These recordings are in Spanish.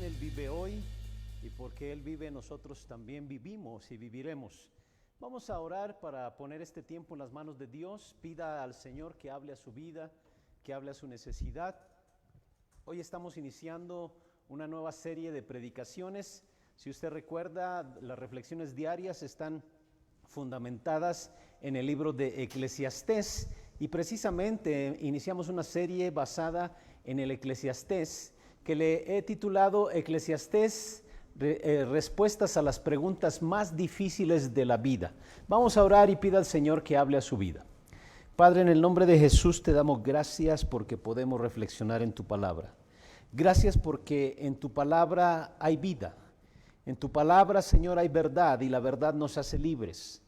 Él vive hoy, y porque Él vive, nosotros también vivimos y viviremos. Vamos a orar para poner este tiempo en las manos de Dios. Pida al Señor que hable a su vida, que hable a su necesidad. Hoy estamos iniciando una nueva serie de predicaciones. Si usted recuerda, las reflexiones diarias están fundamentadas en el libro de Eclesiastés, y precisamente iniciamos una serie basada en el Eclesiastés que le he titulado Eclesiastés, respuestas a las preguntas más difíciles de la vida. Vamos a orar y pida al Señor que hable a su vida. Padre, en el nombre de Jesús te damos gracias porque podemos reflexionar en tu palabra. Gracias porque en tu palabra hay vida. En tu palabra, Señor, hay verdad, y la verdad nos hace libres.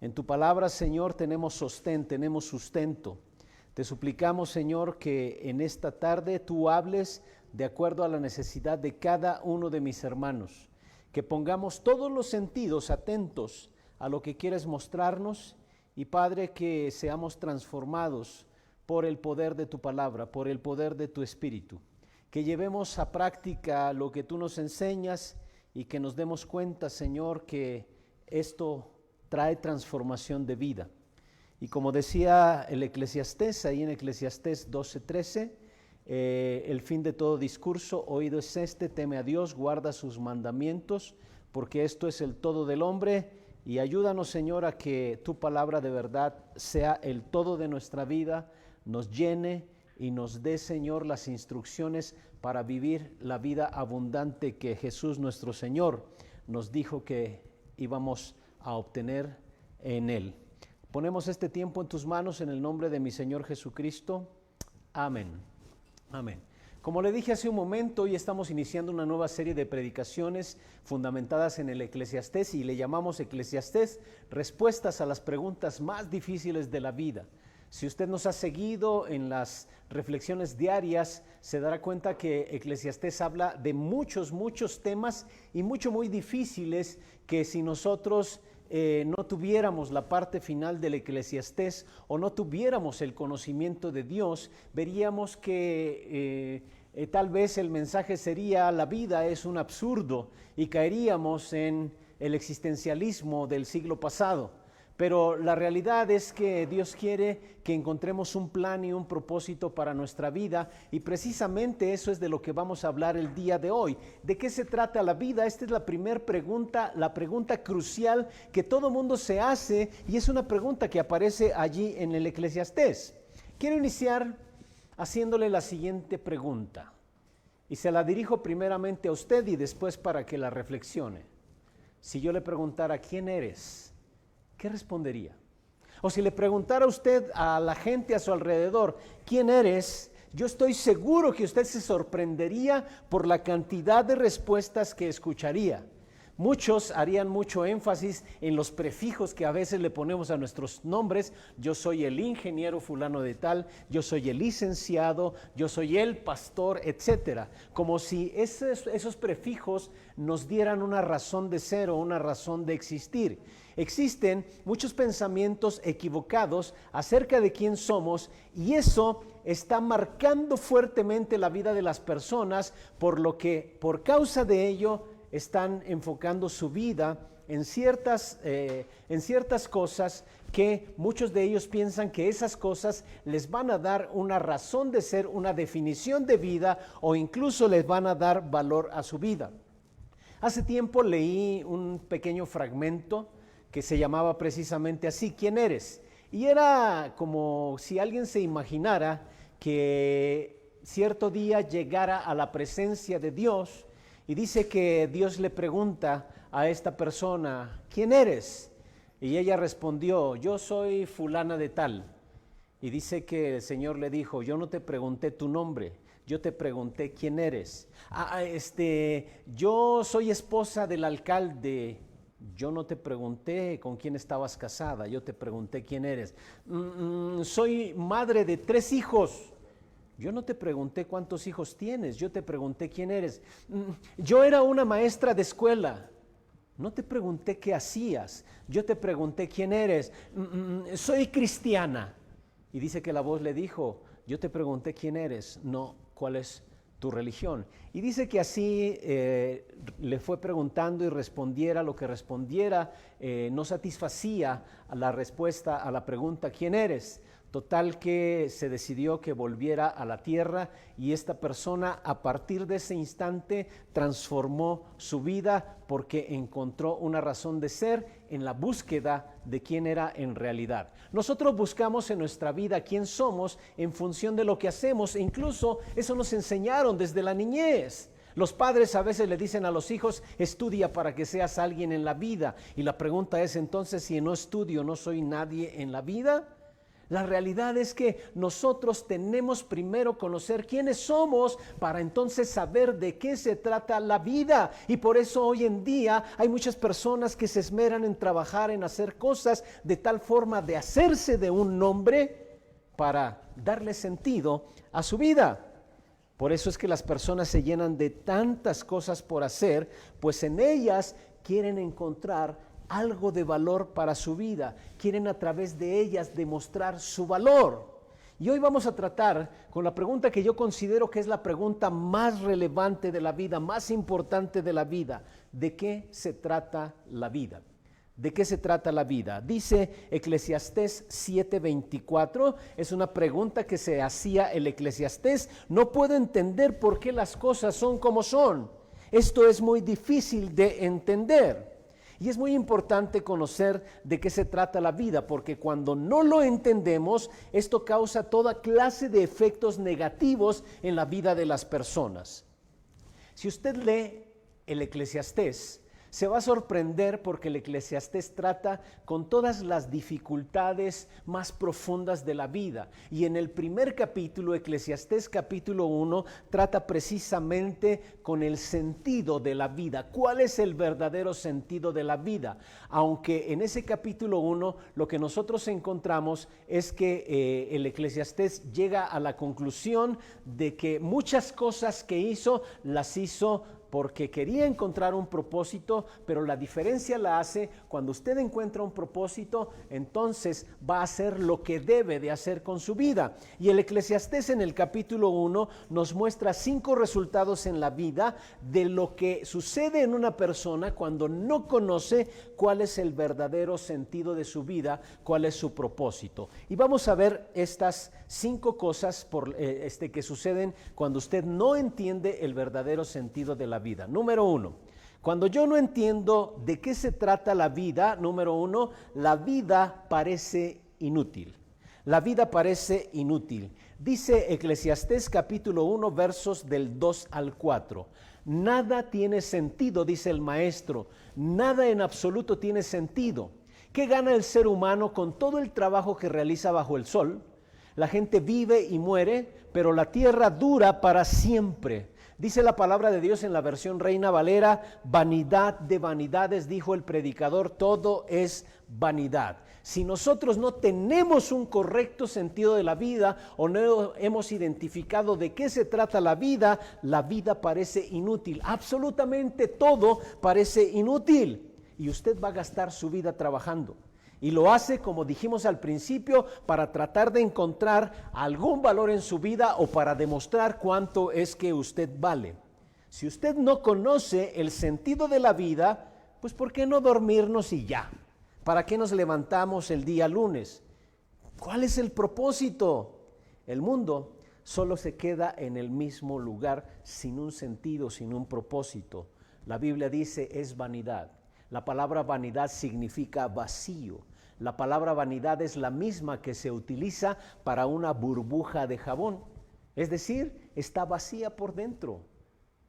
En tu palabra, Señor, tenemos sostén, tenemos sustento. Te suplicamos, Señor, que en esta tarde tú hables de acuerdo a la necesidad de cada uno de mis hermanos, que pongamos todos los sentidos atentos a lo que quieres mostrarnos, y Padre, que seamos transformados por el poder de tu palabra, por el poder de tu Espíritu, que llevemos a práctica lo que tú nos enseñas y que nos demos cuenta, Señor, que esto trae transformación de vida. Y como decía el Eclesiastés, ahí en Eclesiastés 12:13, el fin de todo discurso oído es este: teme a Dios, guarda sus mandamientos, porque esto es el todo del hombre. Y ayúdanos, Señor, a que tu palabra de verdad sea el todo de nuestra vida, nos llene y nos dé, Señor, las instrucciones para vivir la vida abundante que Jesús nuestro Señor nos dijo que íbamos a obtener en Él. Ponemos este tiempo en tus manos en el nombre de mi Señor Jesucristo. Amén. Amén. Como le dije hace un momento, hoy estamos iniciando una nueva serie de predicaciones fundamentadas en el Eclesiastés, y le llamamos Eclesiastés, respuestas a las preguntas más difíciles de la vida. Si usted nos ha seguido en las reflexiones diarias, se dará cuenta que Eclesiastés habla de muchos temas y muy difíciles, que si nosotros no tuviéramos la parte final del Eclesiastés o no tuviéramos el conocimiento de Dios, veríamos que tal vez el mensaje sería: la vida es un absurdo, y caeríamos en el existencialismo del siglo pasado. Pero la realidad es que Dios quiere que encontremos un plan y un propósito para nuestra vida, y precisamente eso es de lo que vamos a hablar el día de hoy. ¿De qué se trata la vida? Esta es la primera pregunta, la pregunta crucial que todo mundo se hace, y es una pregunta que aparece allí en el Eclesiastés. Quiero iniciar haciéndole la siguiente pregunta, y se la dirijo primeramente a usted y después para que la reflexione. Si yo le preguntara: ¿quién eres?, ¿qué respondería? O si le preguntara a usted a la gente a su alrededor: ¿quién eres?, yo estoy seguro que usted se sorprendería por la cantidad de respuestas que escucharía. Muchos harían mucho énfasis en los prefijos que a veces le ponemos a nuestros nombres. Yo soy el ingeniero fulano de tal, yo soy el licenciado, yo soy el pastor, etcétera. Como si esos prefijos nos dieran una razón de ser o una razón de existir. Existen muchos pensamientos equivocados acerca de quién somos, y eso está marcando fuertemente la vida de las personas, por lo que por causa de ello están enfocando su vida en ciertas cosas que muchos de ellos piensan que esas cosas les van a dar una razón de ser, una definición de vida, o incluso les van a dar valor a su vida. Hace tiempo leí un pequeño fragmento que se llamaba precisamente así: ¿quién eres? Y era como si alguien se imaginara que cierto día llegara a la presencia de Dios, y dice que Dios le pregunta a esta persona: ¿quién eres? Y ella respondió: yo soy fulana de tal. Y dice que el Señor le dijo: yo no te pregunté tu nombre, yo te pregunté quién eres. Yo soy esposa del alcalde. Yo no te pregunté con quién estabas casada, yo te pregunté quién eres. Soy madre de 3 hijos. Yo no te pregunté cuántos hijos tienes, yo te pregunté quién eres. Yo era una maestra de escuela. No te pregunté qué hacías, yo te pregunté quién eres. Soy cristiana. Y dice que la voz le dijo: yo te pregunté quién eres, no cuál es tu religión. Y dice que así le fue preguntando y respondiera lo que respondiera, no satisfacía a la respuesta a la pregunta, ¿quién eres? Total que se decidió que volviera a la tierra y esta persona a partir de ese instante transformó su vida porque encontró una razón de ser en la búsqueda de quién era en realidad. Nosotros buscamos en nuestra vida quién somos en función de lo que hacemos e incluso eso nos enseñaron desde la niñez. Los padres a veces le dicen a los hijos, estudia para que seas alguien en la vida. Y la pregunta es entonces, si no estudio, ¿no soy nadie en la vida? La realidad es que nosotros tenemos primero conocer quiénes somos para entonces saber de qué se trata la vida. Y por eso hoy en día hay muchas personas que se esmeran en trabajar, en hacer cosas de tal forma de hacerse de un nombre para darle sentido a su vida. Por eso es que las personas se llenan de tantas cosas por hacer, pues en ellas quieren encontrar algo de valor para su vida, quieren a través de ellas demostrar su valor. Y hoy vamos a tratar con la pregunta que yo considero que es la pregunta más relevante de la vida, más importante de la vida. ¿De qué se trata la vida? ¿De qué se trata la vida? Dice Eclesiastés 7:24, es una pregunta que se hacía el Eclesiastés. No puedo entender por qué las cosas son como son. Esto es muy difícil de entender. Y es muy importante conocer de qué se trata la vida, porque cuando no lo entendemos, esto causa toda clase de efectos negativos en la vida de las personas. Si usted lee el Eclesiastés, se va a sorprender porque el Eclesiastés trata con todas las dificultades más profundas de la vida. Y en el primer capítulo, Eclesiastés capítulo 1, trata precisamente con el sentido de la vida. ¿Cuál es el verdadero sentido de la vida? Aunque en ese capítulo 1 lo que nosotros encontramos es que el Eclesiastés llega a la conclusión de que muchas cosas que hizo, las hizo porque quería encontrar un propósito, pero la diferencia la hace cuando usted encuentra un propósito, entonces va a hacer lo que debe de hacer con su vida. Y el Eclesiastés en el capítulo 1 nos muestra 5 resultados en la vida de lo que sucede en una persona cuando no conoce cuál es el verdadero sentido de su vida, cuál es su propósito. Y vamos a ver estas 5 cosas que suceden cuando usted no entiende el verdadero sentido de la vida. Número 1, cuando yo no entiendo de qué se trata la vida, número 1, la vida parece inútil. La vida parece inútil. Dice Eclesiastés capítulo 1, versos del 2 al 4. Nada tiene sentido, dice el maestro. Nada en absoluto tiene sentido. ¿Qué gana el ser humano con todo el trabajo que realiza bajo el sol? La gente vive y muere, pero la tierra dura para siempre. Dice la palabra de Dios en la versión Reina Valera, vanidad de vanidades, dijo el predicador, todo es vanidad. Si nosotros no tenemos un correcto sentido de la vida o no hemos identificado de qué se trata la vida parece inútil. Absolutamente todo parece inútil y usted va a gastar su vida trabajando. Y lo hace, como dijimos al principio, para tratar de encontrar algún valor en su vida o para demostrar cuánto es que usted vale. Si usted no conoce el sentido de la vida, pues ¿por qué no dormirnos y ya? ¿Para qué nos levantamos el día lunes? ¿Cuál es el propósito? El mundo solo se queda en el mismo lugar sin un sentido, sin un propósito. La Biblia dice es vanidad. La palabra vanidad significa vacío. La palabra vanidad es la misma que se utiliza para una burbuja de jabón. Es decir, está vacía por dentro.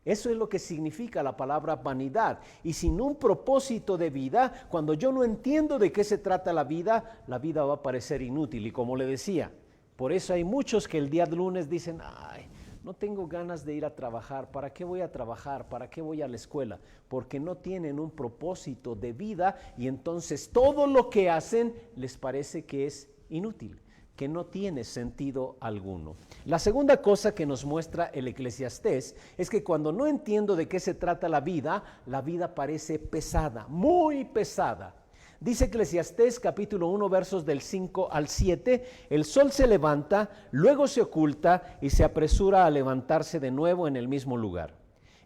Eso es lo que significa la palabra vanidad. Y sin un propósito de vida, cuando yo no entiendo de qué se trata la vida va a parecer inútil. Y como le decía, por eso hay muchos que el día de lunes dicen, ay, no tengo ganas de ir a trabajar. ¿Para qué voy a trabajar? ¿Para qué voy a la escuela? Porque no tienen un propósito de vida y entonces todo lo que hacen les parece que es inútil, que no tiene sentido alguno. La segunda cosa que nos muestra el Eclesiastés es que cuando no entiendo de qué se trata la vida parece pesada, muy pesada. Dice Eclesiastés capítulo 1 versos del 5 al 7, el sol se levanta, luego se oculta y se apresura a levantarse de nuevo en el mismo lugar.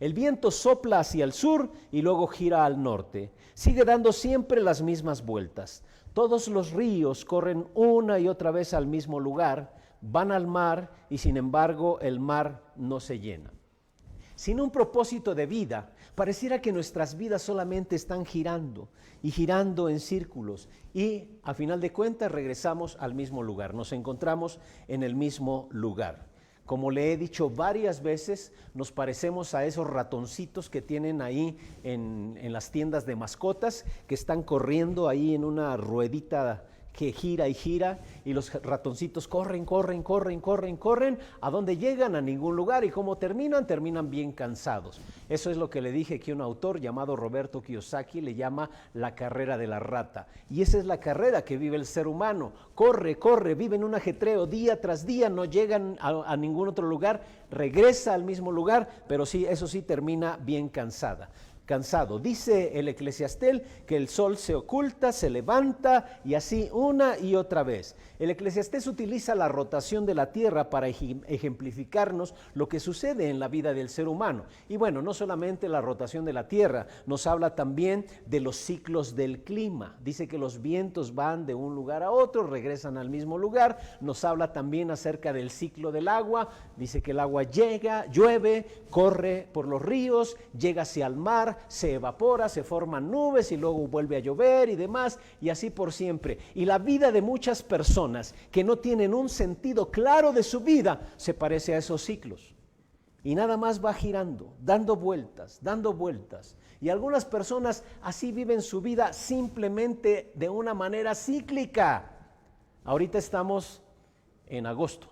El viento sopla hacia el sur y luego gira al norte. Sigue dando siempre las mismas vueltas. Todos los ríos corren una y otra vez al mismo lugar, van al mar y sin embargo el mar no se llena. Sin un propósito de vida, pareciera que nuestras vidas solamente están girando y girando en círculos y a final de cuentas regresamos al mismo lugar, nos encontramos en el mismo lugar. Como le he dicho varias veces, nos parecemos a esos ratoncitos que tienen ahí en las tiendas de mascotas, que están corriendo ahí en una ruedita que gira y gira, y los ratoncitos corren, ¿a dónde llegan? A ningún lugar, y ¿cómo terminan? Terminan bien cansados. Eso es lo que le dije que un autor llamado Roberto Kiyosaki le llama la carrera de la rata, y esa es la carrera que vive el ser humano, corre, vive en un ajetreo día tras día, no llegan a ningún otro lugar, regresa al mismo lugar, pero sí, eso sí, termina bien cansado. Dice el Eclesiastés que el sol se oculta, se levanta y así una y otra vez. El Eclesiastés utiliza la rotación de la tierra para ejemplificarnos lo que sucede en la vida del ser humano. Y bueno, no solamente la rotación de la tierra, nos habla también de los ciclos del clima. Dice que los vientos van de un lugar a otro, regresan al mismo lugar. Nos habla también acerca del ciclo del agua. Dice que el agua llega, llueve, corre por los ríos, llega hacia el mar, se evapora, se forman nubes y luego vuelve a llover y demás, y así por siempre. Y la vida de muchas personas que no tienen un sentido claro de su vida se parece a esos ciclos. Y nada más va girando, dando vueltas. Y algunas personas así viven su vida simplemente de una manera cíclica. Ahorita estamos en agosto.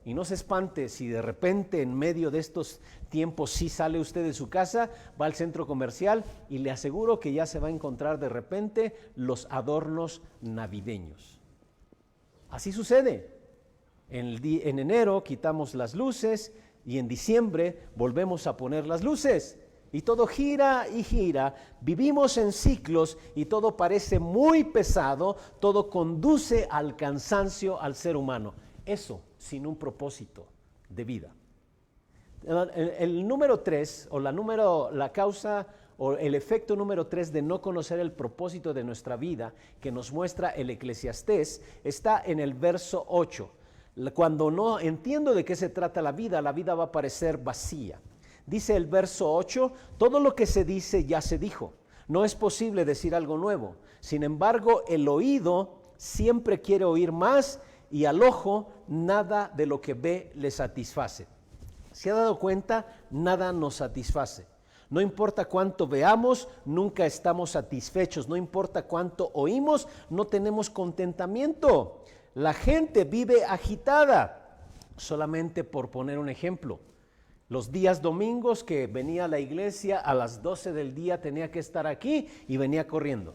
Y no se espante si de repente en medio de estos tiempos sí sale usted de su casa, va al centro comercial y le aseguro que ya se va a encontrar de repente los adornos navideños. Así sucede. En enero quitamos las luces y en diciembre volvemos a poner las luces. Y todo gira y gira, vivimos en ciclos y todo parece muy pesado, todo conduce al cansancio al ser humano. Eso sin un propósito de vida. El número 3, o la causa o el efecto número 3 de no conocer el propósito de nuestra vida que nos muestra el Eclesiastés está en el verso 8. Cuando no entiendo de qué se trata la vida va a parecer vacía. Dice el verso 8, todo lo que se dice ya se dijo. No es posible decir algo nuevo. Sin embargo, el oído siempre quiere oír más y al ojo nada de lo que ve le satisface. ¿Se ha dado cuenta? Nada nos satisface. No importa cuánto veamos, nunca estamos satisfechos. No importa cuánto oímos, no tenemos contentamiento. La gente vive agitada. Solamente por poner un ejemplo, los días domingos que venía a la iglesia a las 12 del día tenía que estar aquí y venía corriendo.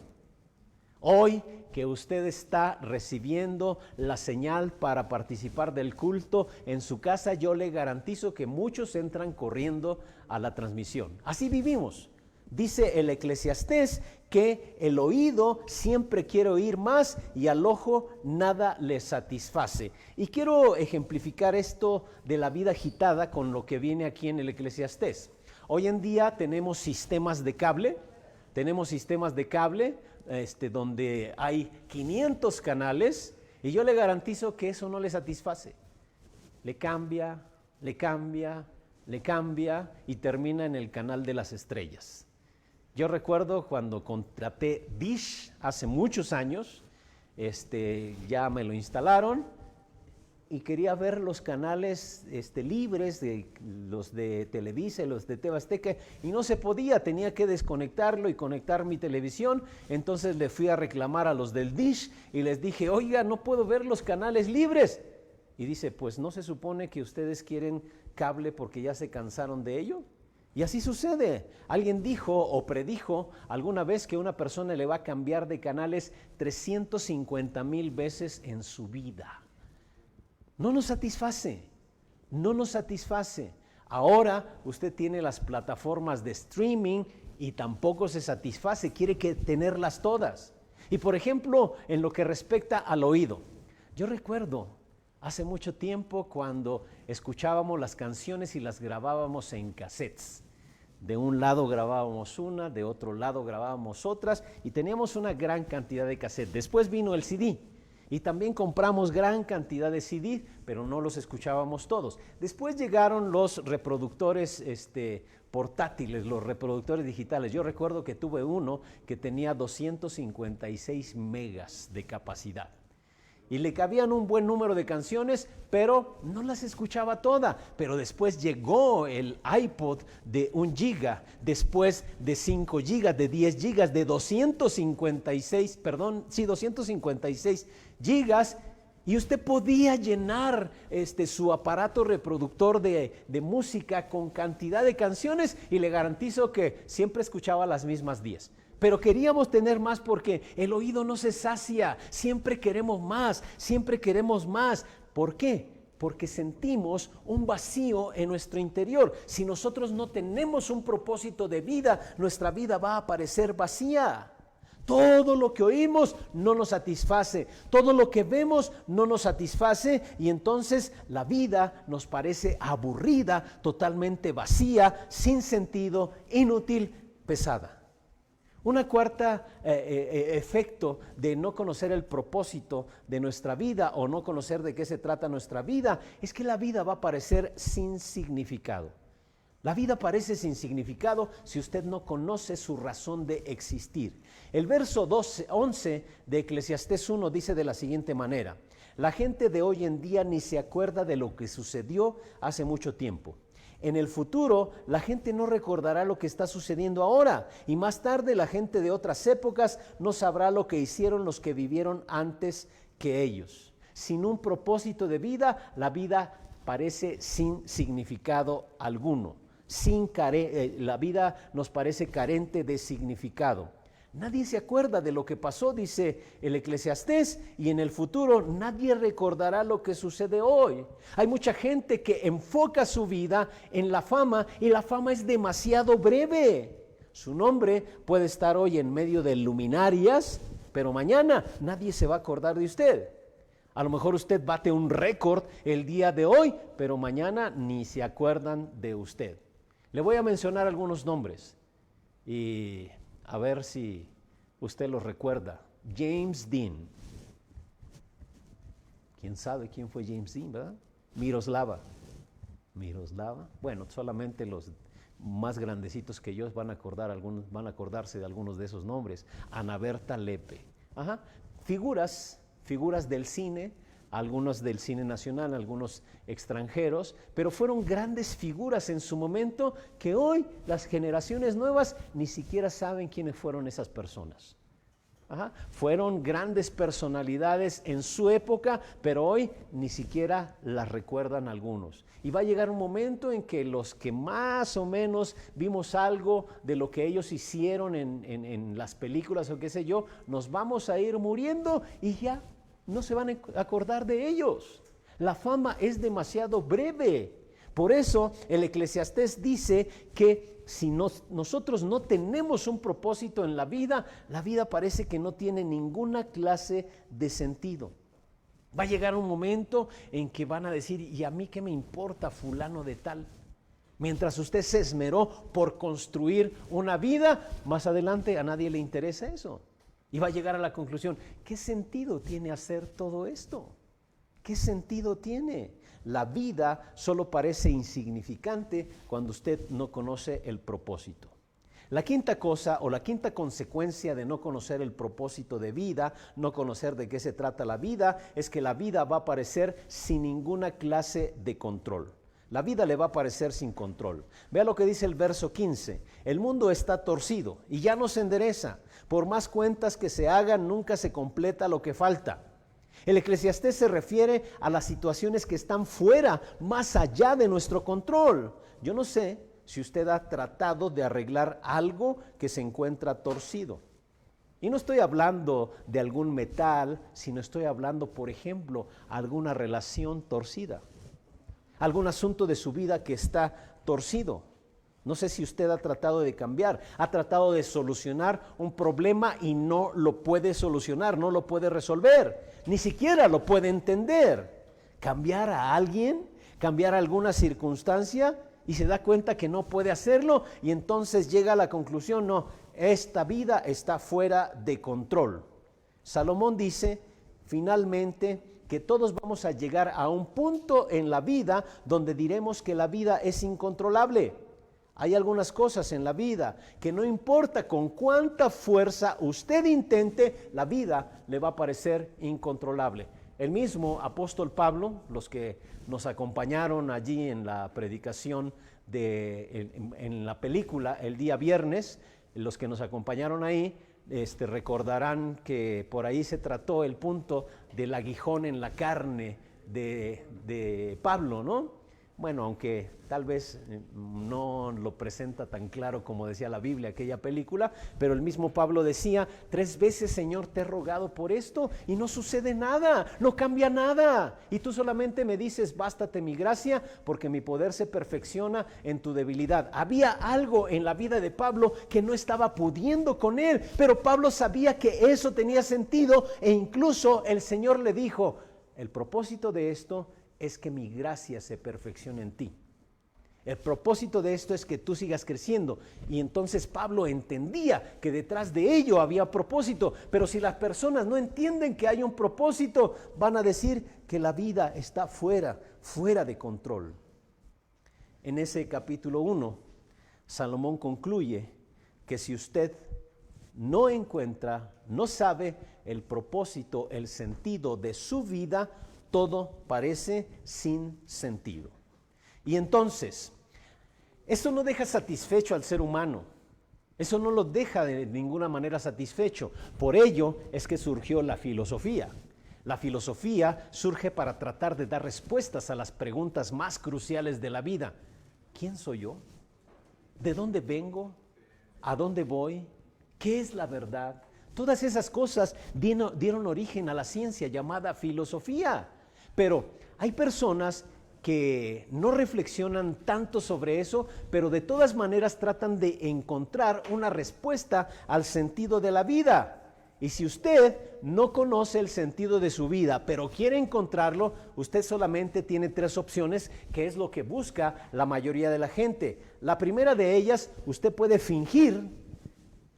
Hoy que usted está recibiendo la señal para participar del culto en su casa, yo le garantizo que muchos entran corriendo a la transmisión. Así vivimos. Dice el Eclesiastés que el oído siempre quiere oír más y al ojo nada le satisface. Y quiero ejemplificar esto de la vida agitada con lo que viene aquí en el Eclesiastés. Hoy en día tenemos sistemas de cable, donde hay 500 canales y yo le garantizo que eso no le satisface. Le cambia y termina en el canal de las estrellas. Yo recuerdo cuando contraté Dish hace muchos años, ya me lo instalaron y quería ver los canales libres, de los de Televisa, los de TV Azteca, y no se podía, tenía que desconectarlo y conectar mi televisión. Entonces le fui a reclamar a los del Dish y les dije, oiga, no puedo ver los canales libres. Y dice, pues no se supone que ustedes quieren cable porque ya se cansaron de ello. Y así sucede. Alguien dijo o predijo alguna vez que una persona le va a cambiar de canales 350,000 veces en su vida. No nos satisface. Ahora usted tiene las plataformas de streaming y tampoco se satisface, quiere tenerlas todas. Y por ejemplo, en lo que respecta al oído, yo recuerdo hace mucho tiempo cuando escuchábamos las canciones y las grabábamos en cassettes. De un lado grabábamos una, de otro lado grabábamos otras y teníamos una gran cantidad de cassettes. Después vino el CD y también compramos gran cantidad de CD, pero no los escuchábamos todos. Después llegaron los reproductores portátiles, los reproductores digitales. Yo recuerdo que tuve uno que tenía 256 megas de capacidad. Y le cabían un buen número de canciones, pero no las escuchaba todas. Pero después llegó el iPod de 1 giga, después de 5 gigas, de 10 gigas, de 256 gigas, y usted podía llenar su aparato reproductor de música con cantidad de canciones y le garantizo que siempre escuchaba las mismas 10. Pero queríamos tener más porque el oído no se sacia, siempre queremos más, siempre queremos más. ¿Por qué? Porque sentimos un vacío en nuestro interior. Si nosotros no tenemos un propósito de vida, nuestra vida va a parecer vacía. Todo lo que oímos no nos satisface, todo lo que vemos no nos satisface y entonces la vida nos parece aburrida, totalmente vacía, sin sentido, inútil, pesada. Una cuarta efecto de no conocer el propósito de nuestra vida o no conocer de qué se trata nuestra vida es que la vida va a parecer sin significado. La vida parece sin significado si usted no conoce su razón de existir. El verso 11 de Eclesiastés 1 dice de la siguiente manera: la gente de hoy en día ni se acuerda de lo que sucedió hace mucho tiempo. En el futuro, la gente no recordará lo que está sucediendo ahora, y más tarde la gente de otras épocas no sabrá lo que hicieron los que vivieron antes que ellos. Sin un propósito de vida, la vida parece sin significado alguno. La vida nos parece carente de significado. Nadie se acuerda de lo que pasó, dice el Eclesiastés, y en el futuro nadie recordará lo que sucede hoy. Hay mucha gente que enfoca su vida en la fama y la fama es demasiado breve. Su nombre puede estar hoy en medio de luminarias, pero mañana nadie se va a acordar de usted. A lo mejor usted bate un récord el día de hoy, pero mañana ni se acuerdan de usted. Le voy a mencionar algunos nombres y a ver si usted los recuerda. James Dean. ¿Quién sabe quién fue James Dean, verdad? Miroslava. Bueno, solamente los más grandecitos que yo van a acordarse de algunos de esos nombres. Ana Berta Lepe. Figuras del cine, algunos del cine nacional, algunos extranjeros, pero fueron grandes figuras en su momento que hoy las generaciones nuevas ni siquiera saben quiénes fueron esas personas. Fueron grandes personalidades en su época, pero hoy ni siquiera las recuerdan algunos. Y va a llegar un momento en que los que más o menos vimos algo de lo que ellos hicieron en las películas o qué sé yo, nos vamos a ir muriendo y ya no se van a acordar de ellos. La fama es demasiado breve. Por eso el Eclesiastés dice que si nosotros no tenemos un propósito en la vida parece que no tiene ninguna clase de sentido. Va a llegar un momento en que van a decir, ¿y a mí qué me importa fulano de tal? Mientras usted se esmeró por construir una vida, más adelante a nadie le interesa eso. Y va a llegar a la conclusión, ¿qué sentido tiene hacer todo esto? ¿Qué sentido tiene? La vida solo parece insignificante cuando usted no conoce el propósito. La quinta cosa o la quinta consecuencia de no conocer el propósito de vida, no conocer de qué se trata la vida, es que la vida va a parecer sin ninguna clase de control. La vida le va a parecer sin control. Vea lo que dice el verso 15. El mundo está torcido y ya no se endereza. Por más cuentas que se hagan, nunca se completa lo que falta. El Eclesiastés se refiere a las situaciones que están fuera, más allá de nuestro control. Yo no sé si usted ha tratado de arreglar algo que se encuentra torcido. Y no estoy hablando de algún metal, sino estoy hablando, por ejemplo, alguna relación torcida. Algún asunto de su vida que está torcido. No sé si usted ha tratado de cambiar, ha tratado de solucionar un problema y no lo puede solucionar, no lo puede resolver, ni siquiera lo puede entender. Cambiar a alguien, cambiar alguna circunstancia y se da cuenta que no puede hacerlo y entonces llega a la conclusión, no, esta vida está fuera de control. Salomón dice, finalmente, que todos vamos a llegar a un punto en la vida donde diremos que la vida es incontrolable. Hay algunas cosas en la vida que no importa con cuánta fuerza usted intente, la vida le va a parecer incontrolable. El mismo apóstol Pablo, los que nos acompañaron allí en la predicación en la película el día viernes, los que nos acompañaron ahí, recordarán que por ahí se trató el punto del aguijón en la carne de Pablo, ¿no? Bueno, aunque tal vez no lo presenta tan claro como decía la Biblia, aquella película, pero el mismo Pablo decía, 3 veces Señor te he rogado por esto y no sucede nada, no cambia nada. Y tú solamente me dices, bástate mi gracia, porque mi poder se perfecciona en tu debilidad. Había algo en la vida de Pablo que no estaba pudiendo con él, pero Pablo sabía que eso tenía sentido e incluso el Señor le dijo, el propósito de esto es que mi gracia se perfeccione en ti. El propósito de esto es que tú sigas creciendo. Y entonces Pablo entendía que detrás de ello había propósito. Pero si las personas no entienden que hay un propósito, van a decir que la vida está fuera de control. En ese capítulo 1, Salomón concluye que si usted no encuentra, no sabe el propósito, el sentido de su vida, todo parece sin sentido. Y entonces, eso no deja satisfecho al ser humano. Eso no lo deja de ninguna manera satisfecho. Por ello es que surgió la filosofía. La filosofía surge para tratar de dar respuestas a las preguntas más cruciales de la vida. ¿Quién soy yo? ¿De dónde vengo? ¿A dónde voy? ¿Qué es la verdad? Todas esas cosas dieron origen a la ciencia llamada filosofía. Pero hay personas que no reflexionan tanto sobre eso, pero de todas maneras tratan de encontrar una respuesta al sentido de la vida. Y si usted no conoce el sentido de su vida, pero quiere encontrarlo, usted solamente tiene 3 opciones, que es lo que busca la mayoría de la gente. La primera de ellas, usted puede fingir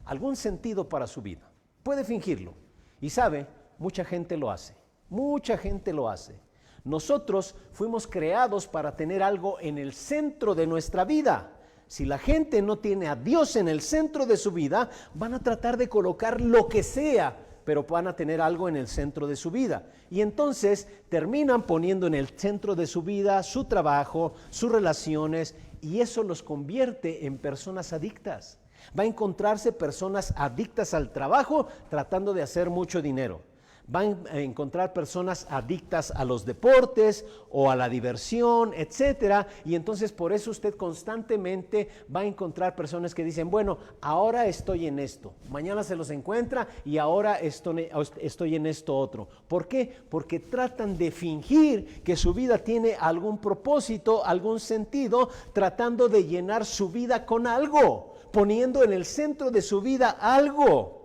algún sentido para su vida. Puede fingirlo. Y sabe, mucha gente lo hace. Mucha gente lo hace. Nosotros fuimos creados para tener algo en el centro de nuestra vida. Si la gente no tiene a Dios en el centro de su vida, van a tratar de colocar lo que sea, pero van a tener algo en el centro de su vida. Y entonces terminan poniendo en el centro de su vida su trabajo, sus relaciones, y eso los convierte en personas adictas. Va a encontrarse personas adictas al trabajo tratando de hacer mucho dinero. Van a encontrar personas adictas a los deportes o a la diversión, etcétera, y entonces por eso usted constantemente va a encontrar personas que dicen, bueno, ahora estoy en esto, mañana se los encuentra y ahora estoy en esto otro. ¿Por qué? Porque tratan de fingir que su vida tiene algún propósito, algún sentido, tratando de llenar su vida con algo, poniendo en el centro de su vida algo.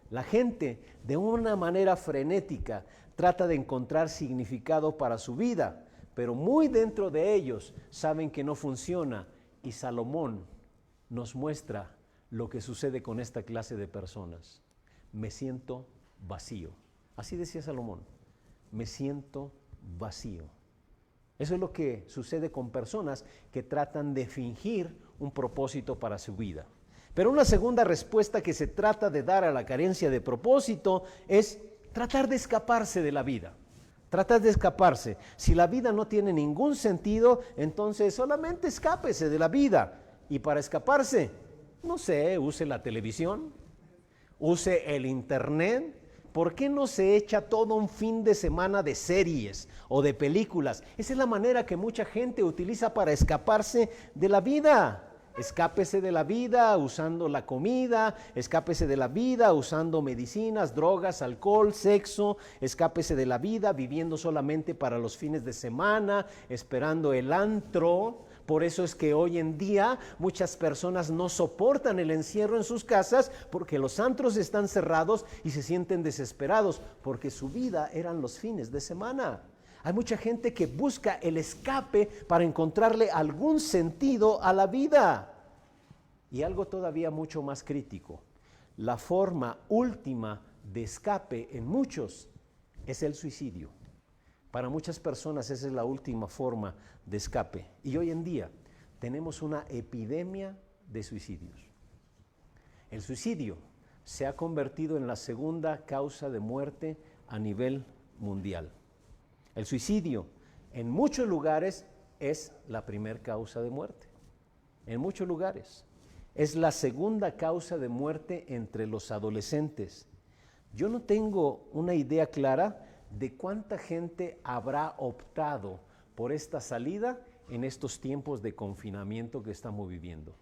La gente, de una manera frenética, trata de encontrar significado para su vida, pero muy dentro de ellos saben que no funciona. Y Salomón nos muestra lo que sucede con esta clase de personas. Me siento vacío. Así decía Salomón, me siento vacío. Eso es lo que sucede con personas que tratan de fingir un propósito para su vida. Pero una segunda respuesta que se trata de dar a la carencia de propósito es tratar de escaparse de la vida. Tratar de escaparse. Si la vida no tiene ningún sentido, entonces solamente escápese de la vida. Y para escaparse, no sé, use la televisión, use el internet. ¿Por qué no se echa todo un fin de semana de series o de películas? Esa es la manera que mucha gente utiliza para escaparse de la vida. Escápese de la vida usando la comida, escápese de la vida usando medicinas, drogas, alcohol, sexo, escápese de la vida viviendo solamente para los fines de semana, esperando el antro Por eso es que hoy en día muchas personas no soportan el encierro en sus casas porque los antros están cerrados y se sienten desesperados porque su vida eran los fines de semana. Hay mucha gente que busca el escape para encontrarle algún sentido a la vida. Y algo todavía mucho más crítico, la forma última de escape en muchos es el suicidio. Para muchas personas esa es la última forma de escape. Y hoy en día tenemos una epidemia de suicidios. El suicidio se ha convertido en la segunda causa de muerte a nivel mundial. El suicidio en muchos lugares es la primera causa de muerte. En muchos lugares. Es la segunda causa de muerte entre los adolescentes. Yo no tengo una idea clara de cuánta gente habrá optado por esta salida en estos tiempos de confinamiento que estamos viviendo.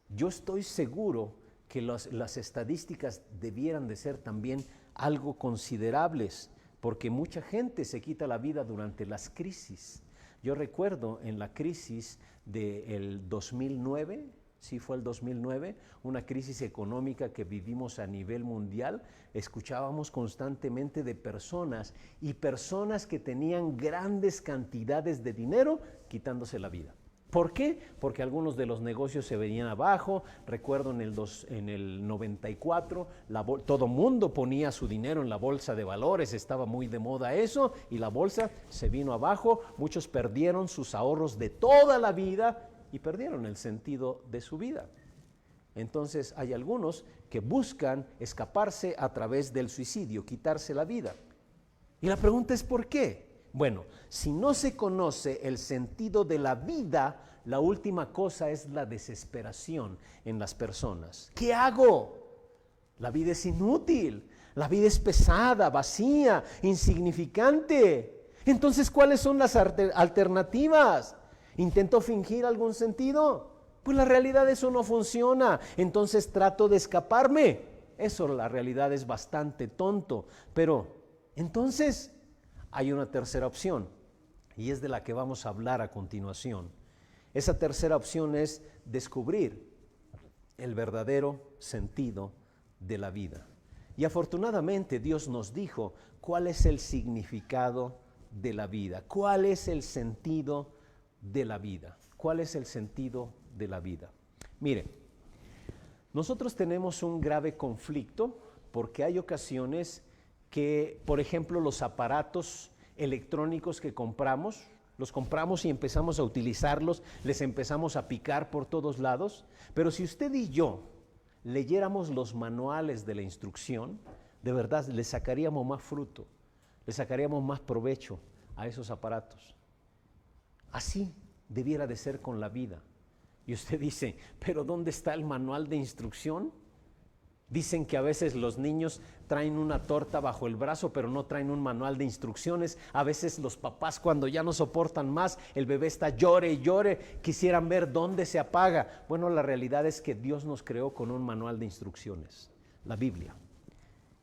Yo estoy seguro que las estadísticas debieran de ser también algo considerables, porque mucha gente se quita la vida durante las crisis. Yo recuerdo en la crisis del 2009, sí fue el 2009, una crisis económica que vivimos a nivel mundial, escuchábamos constantemente de personas que tenían grandes cantidades de dinero quitándose la vida. ¿Por qué? Porque algunos de los negocios se venían abajo. Recuerdo en el 94, todo mundo ponía su dinero en la bolsa de valores, estaba muy de moda eso, y la bolsa se vino abajo, muchos perdieron sus ahorros de toda la vida, y perdieron el sentido de su vida. Entonces hay algunos que buscan escaparse a través del suicidio, quitarse la vida. Y la pregunta es ¿por qué? Bueno, si no se conoce el sentido de la vida, la última cosa es la desesperación en las personas. ¿Qué hago? La vida es inútil, la vida es pesada, vacía, insignificante. Entonces, ¿cuáles son las alternativas? ¿Intento fingir algún sentido? Pues la realidad eso no funciona. Entonces trato de escaparme. Eso la realidad es bastante tonto. Pero entonces hay una tercera opción y es de la que vamos a hablar a continuación. Esa tercera opción es descubrir el verdadero sentido de la vida. Y afortunadamente Dios nos dijo cuál es el significado de la vida, cuál es el sentido de la vida. ¿Cuál es el sentido de la vida? Mire, nosotros tenemos un grave conflicto porque hay ocasiones que, por ejemplo, los aparatos electrónicos que compramos, los compramos y empezamos a utilizarlos, les empezamos a picar por todos lados, pero si usted y yo leyéramos los manuales de la instrucción, de verdad le sacaríamos más fruto, le sacaríamos más provecho a esos aparatos. Así debiera de ser con la vida. Y usted dice, ¿pero dónde está el manual de instrucción? Dicen que a veces los niños traen una torta bajo el brazo, pero no traen un manual de instrucciones. A veces los papás, cuando ya no soportan más, el bebé está llore y llore, quisieran ver dónde se apaga. Bueno, la realidad es que Dios nos creó con un manual de instrucciones, la Biblia.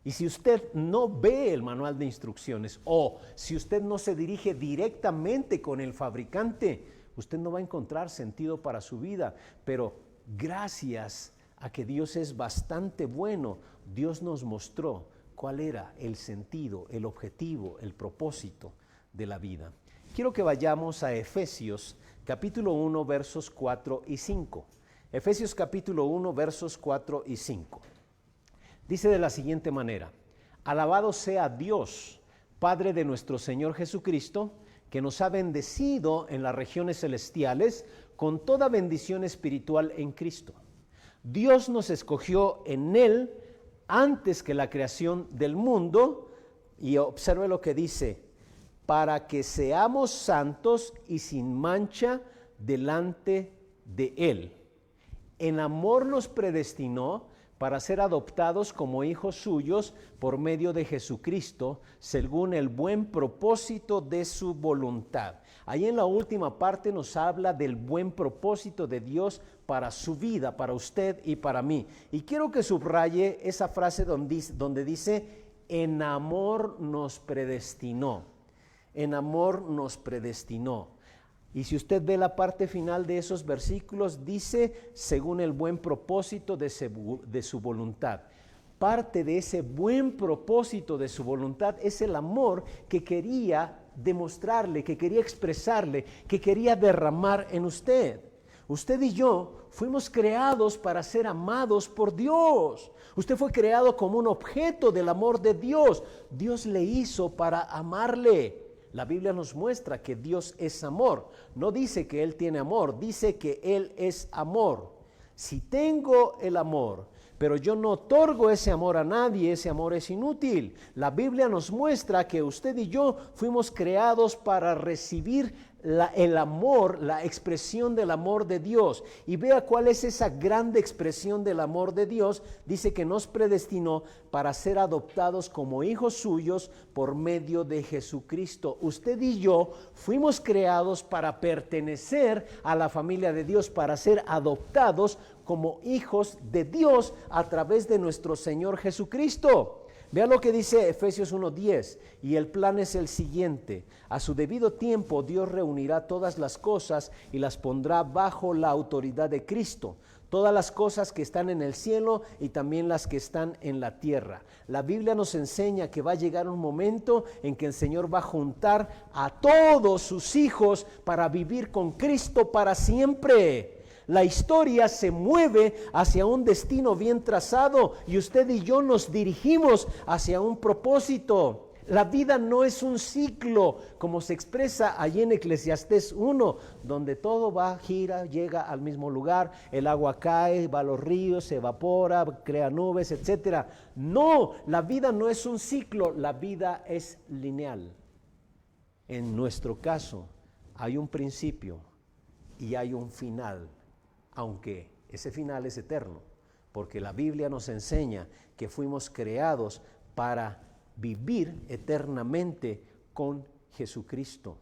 Y si usted no ve el manual de instrucciones o si usted no se dirige directamente con el fabricante, usted no va a encontrar sentido para su vida. Pero gracias a que Dios es bastante bueno, Dios nos mostró cuál era el sentido, el objetivo, el propósito de la vida. Quiero que vayamos a Efesios capítulo 1 versos 4 y 5. Efesios capítulo 1 versos 4 y 5. Dice de la siguiente manera: alabado sea Dios, Padre de nuestro Señor Jesucristo, que nos ha bendecido en las regiones celestiales con toda bendición espiritual en Cristo. Dios nos escogió en Él antes que la creación del mundo, y observe lo que dice, para que seamos santos y sin mancha delante de Él. En amor nos predestinó para ser adoptados como hijos suyos por medio de Jesucristo, según el buen propósito de su voluntad. Ahí en la última parte nos habla del buen propósito de Dios para su vida, para usted y para mí. Y quiero que subraye esa frase donde dice, en amor nos predestinó. En amor nos predestinó. Y si usted ve la parte final de esos versículos, dice, según el buen propósito de su voluntad. Parte de ese buen propósito de su voluntad es el amor que quería demostrarle, que quería expresarle, que quería derramar en usted. Usted y yo fuimos creados para ser amados por Dios. Usted fue creado como un objeto del amor de Dios. Dios le hizo para amarle. La Biblia nos muestra que Dios es amor. No dice que Él tiene amor, dice que Él es amor. Si tengo el amor, pero yo no otorgo ese amor a nadie, ese amor es inútil. La Biblia nos muestra que usted y yo fuimos creados para recibir el amor, la expresión del amor de Dios. Y vea cuál es esa grande expresión del amor de Dios. Dice que nos predestinó para ser adoptados como hijos suyos por medio de Jesucristo. Usted y yo fuimos creados para pertenecer a la familia de Dios, para ser adoptados como hijos de Dios a través de nuestro Señor Jesucristo. Vea lo que dice Efesios 1:10, y el plan es el siguiente: a su debido tiempo Dios reunirá todas las cosas y las pondrá bajo la autoridad de Cristo, todas las cosas que están en el cielo y también las que están en la tierra. La Biblia nos enseña que va a llegar un momento en que el Señor va a juntar a todos sus hijos para vivir con Cristo para siempre. La historia se mueve hacia un destino bien trazado y usted y yo nos dirigimos hacia un propósito. La vida no es un ciclo, como se expresa allí en Eclesiastés 1, donde todo va, gira, llega al mismo lugar, el agua cae, va a los ríos, se evapora, crea nubes, etc. No, la vida no es un ciclo, la vida es lineal. En nuestro caso, hay un principio y hay un final. Aunque ese final es eterno, porque la Biblia nos enseña que fuimos creados para vivir eternamente con Jesucristo.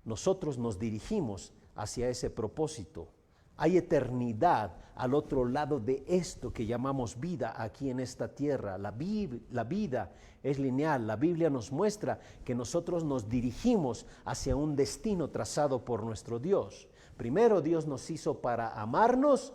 Nosotros nos dirigimos hacia ese propósito. Hay eternidad al otro lado de esto que llamamos vida aquí en esta tierra. La vida es lineal. La Biblia nos muestra que nosotros nos dirigimos hacia un destino trazado por nuestro Dios. Primero Dios nos hizo para amarnos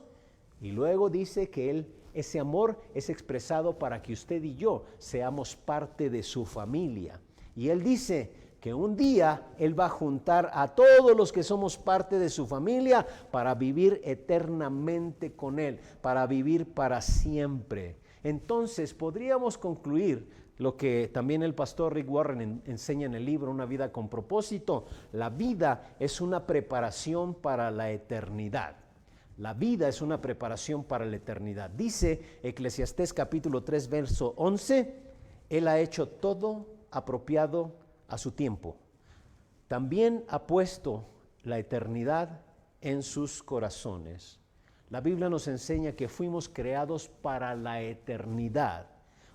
y luego dice que ese amor es expresado para que usted y yo seamos parte de su familia. Y Él dice que un día Él va a juntar a todos los que somos parte de su familia para vivir eternamente con Él, para vivir para siempre. Entonces podríamos concluir lo que también el pastor Rick Warren enseña en el libro Una vida con propósito. La vida es una preparación para la eternidad. La vida es una preparación para la eternidad. Dice Eclesiastés capítulo 3, verso 11, Él ha hecho todo apropiado a su tiempo. También ha puesto la eternidad en sus corazones. La Biblia nos enseña que fuimos creados para la eternidad.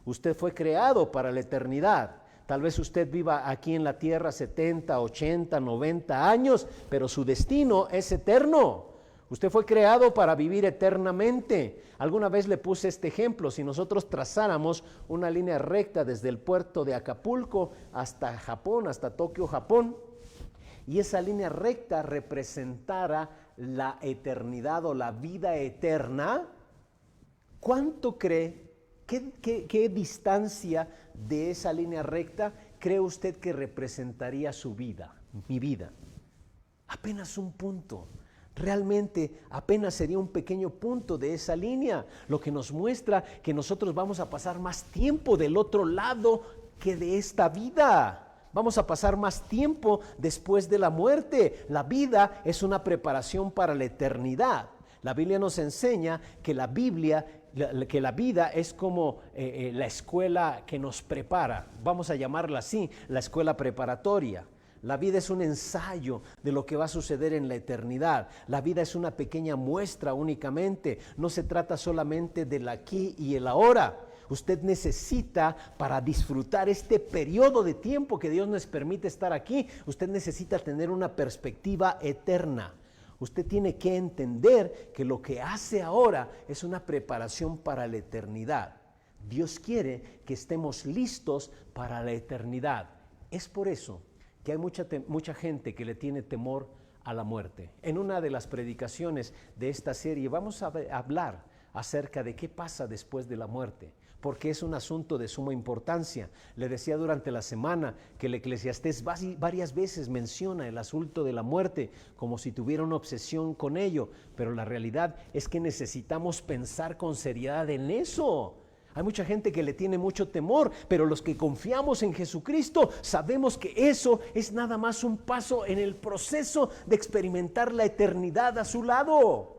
Usted fue creado para la eternidad. Tal vez usted viva aquí en la tierra 70, 80, 90 años, pero su destino es eterno. Usted fue creado para vivir eternamente. Alguna vez le puse este ejemplo: si nosotros trazáramos una línea recta desde el puerto de Acapulco hasta Japón, hasta Tokio, Japón, y esa línea recta representara la eternidad o la vida eterna, ¿cuánto cree? ¿Qué distancia de esa línea recta cree usted que representaría su vida, mi vida? Apenas un punto. Realmente apenas sería un pequeño punto de esa línea, lo que nos muestra que nosotros vamos a pasar más tiempo del otro lado que de esta vida. Vamos a pasar más tiempo después de la muerte. La vida es una preparación para la eternidad. La Biblia nos enseña que la vida es como la escuela que nos prepara. Vamos a llamarla así, la escuela preparatoria. La vida es un ensayo de lo que va a suceder en la eternidad. La vida es una pequeña muestra únicamente. No se trata solamente del aquí y el ahora. Usted necesita, para disfrutar este periodo de tiempo que Dios nos permite estar aquí, usted necesita tener una perspectiva eterna. Usted tiene que entender que lo que hace ahora es una preparación para la eternidad. Dios quiere que estemos listos para la eternidad. Es por eso que hay mucha gente que le tiene temor a la muerte. En una de las predicaciones de esta serie vamos a hablar acerca de qué pasa después de la muerte, porque es un asunto de suma importancia. Le decía durante la semana que el Eclesiastés varias veces menciona el asunto de la muerte como si tuviera una obsesión con ello, pero la realidad es que necesitamos pensar con seriedad en eso. Hay mucha gente que le tiene mucho temor, pero los que confiamos en Jesucristo sabemos que eso es nada más un paso en el proceso de experimentar la eternidad a su lado.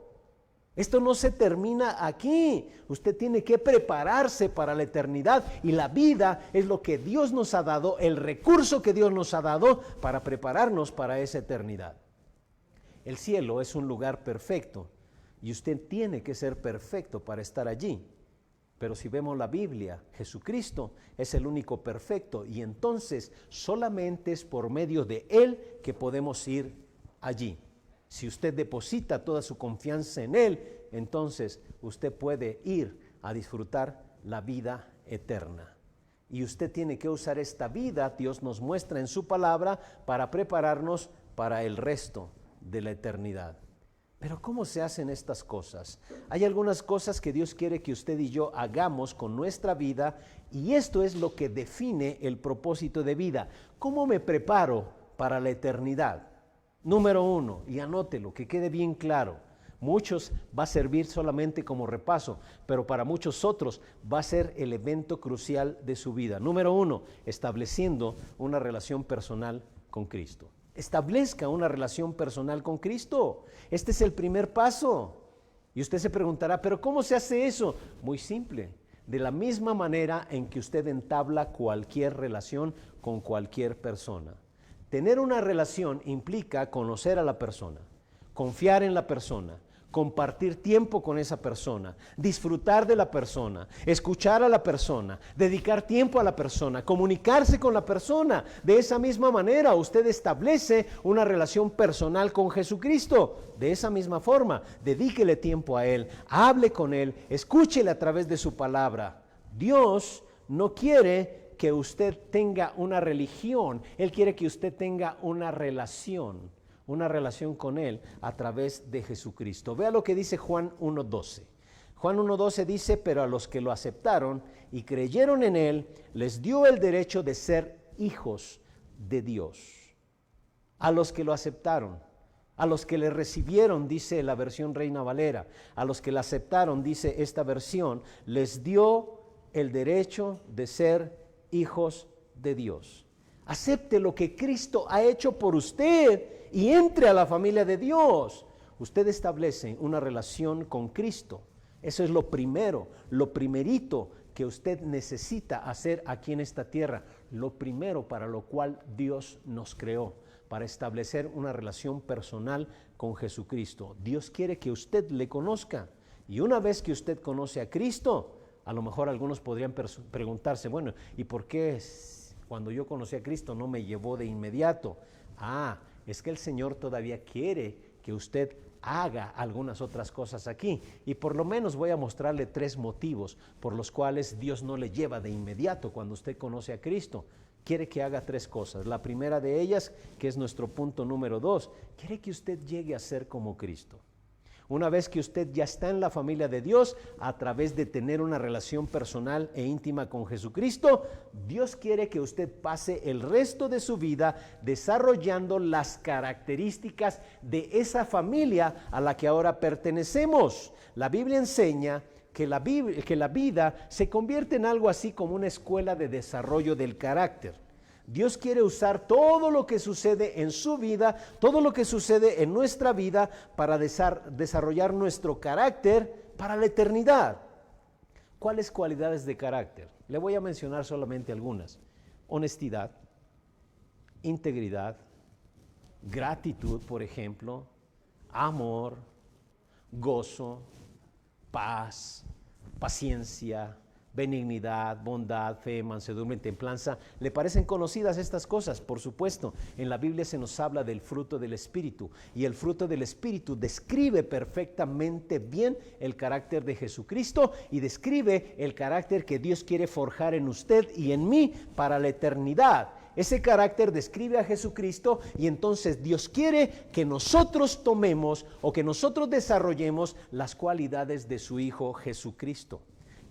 Esto no se termina aquí. Usted tiene que prepararse para la eternidad y la vida es lo que Dios nos ha dado, el recurso que Dios nos ha dado para prepararnos para esa eternidad. El cielo es un lugar perfecto y usted tiene que ser perfecto para estar allí. Pero si vemos la Biblia, Jesucristo es el único perfecto y entonces solamente es por medio de Él que podemos ir allí. Si usted deposita toda su confianza en Él, entonces usted puede ir a disfrutar la vida eterna. Y usted tiene que usar esta vida, Dios nos muestra en su palabra, para prepararnos para el resto de la eternidad. Pero ¿cómo se hacen estas cosas? Hay algunas cosas que Dios quiere que usted y yo hagamos con nuestra vida y esto es lo que define el propósito de vida. ¿Cómo me preparo para la eternidad? Número 1, y anótelo, que quede bien claro. Muchos va a servir solamente como repaso, pero para muchos otros va a ser el evento crucial de su vida. Número 1, estableciendo una relación personal con Cristo. Establezca una relación personal con Cristo. Este es el primer paso. Y usted se preguntará, ¿pero cómo se hace eso? Muy simple. De la misma manera en que usted entabla cualquier relación con cualquier persona. Tener una relación implica conocer a la persona, confiar en la persona, compartir tiempo con esa persona, disfrutar de la persona, escuchar a la persona, dedicar tiempo a la persona, comunicarse con la persona. De esa misma manera usted establece una relación personal con Jesucristo. De esa misma forma, dedíquele tiempo a Él, hable con Él, escúchele a través de su palabra. Dios no quiere que usted tenga una religión, Él quiere que usted tenga una relación con Él a través de Jesucristo. Vea lo que dice Juan 1:12. Juan 1:12 dice, pero a los que lo aceptaron y creyeron en Él, les dio el derecho de ser hijos de Dios. A los que lo aceptaron, a los que le recibieron, dice la versión Reina Valera, a los que la aceptaron, dice esta versión, les dio el derecho de ser hijos de Dios. Acepte lo que Cristo ha hecho por usted y entre a la familia de Dios. Usted establece una relación con Cristo. Eso es lo primero, lo primerito que usted necesita hacer aquí en esta tierra. Lo primero para lo cual Dios nos creó, para establecer una relación personal con Jesucristo. Dios quiere que usted le conozca. Y una vez que usted conoce a Cristo, a lo mejor algunos podrían preguntarse, bueno, ¿y por qué cuando yo conocí a Cristo no me llevó de inmediato? Es que el Señor todavía quiere que usted haga algunas otras cosas aquí. Y por lo menos voy a mostrarle 3 motivos por los cuales Dios no le lleva de inmediato cuando usted conoce a Cristo. Quiere que haga 3 cosas. La primera de ellas, que es nuestro punto número 2, quiere que usted llegue a ser como Cristo. Una vez que usted ya está en la familia de Dios, a través de tener una relación personal e íntima con Jesucristo, Dios quiere que usted pase el resto de su vida desarrollando las características de esa familia a la que ahora pertenecemos. La Biblia enseña que la vida se convierte en algo así como una escuela de desarrollo del carácter. Dios quiere usar todo lo que sucede en su vida, todo lo que sucede en nuestra vida para desarrollar nuestro carácter para la eternidad. ¿Cuáles cualidades de carácter? Le voy a mencionar solamente algunas. Honestidad, integridad, gratitud, por ejemplo, amor, gozo, paz, paciencia, benignidad, bondad, fe, mansedumbre, templanza. ¿Le parecen conocidas estas cosas? Por supuesto, en la Biblia se nos habla del fruto del Espíritu y el fruto del Espíritu describe perfectamente bien el carácter de Jesucristo y describe el carácter que Dios quiere forjar en usted y en mí para la eternidad. Ese carácter describe a Jesucristo y entonces Dios quiere que nosotros tomemos o que nosotros desarrollemos las cualidades de su Hijo Jesucristo.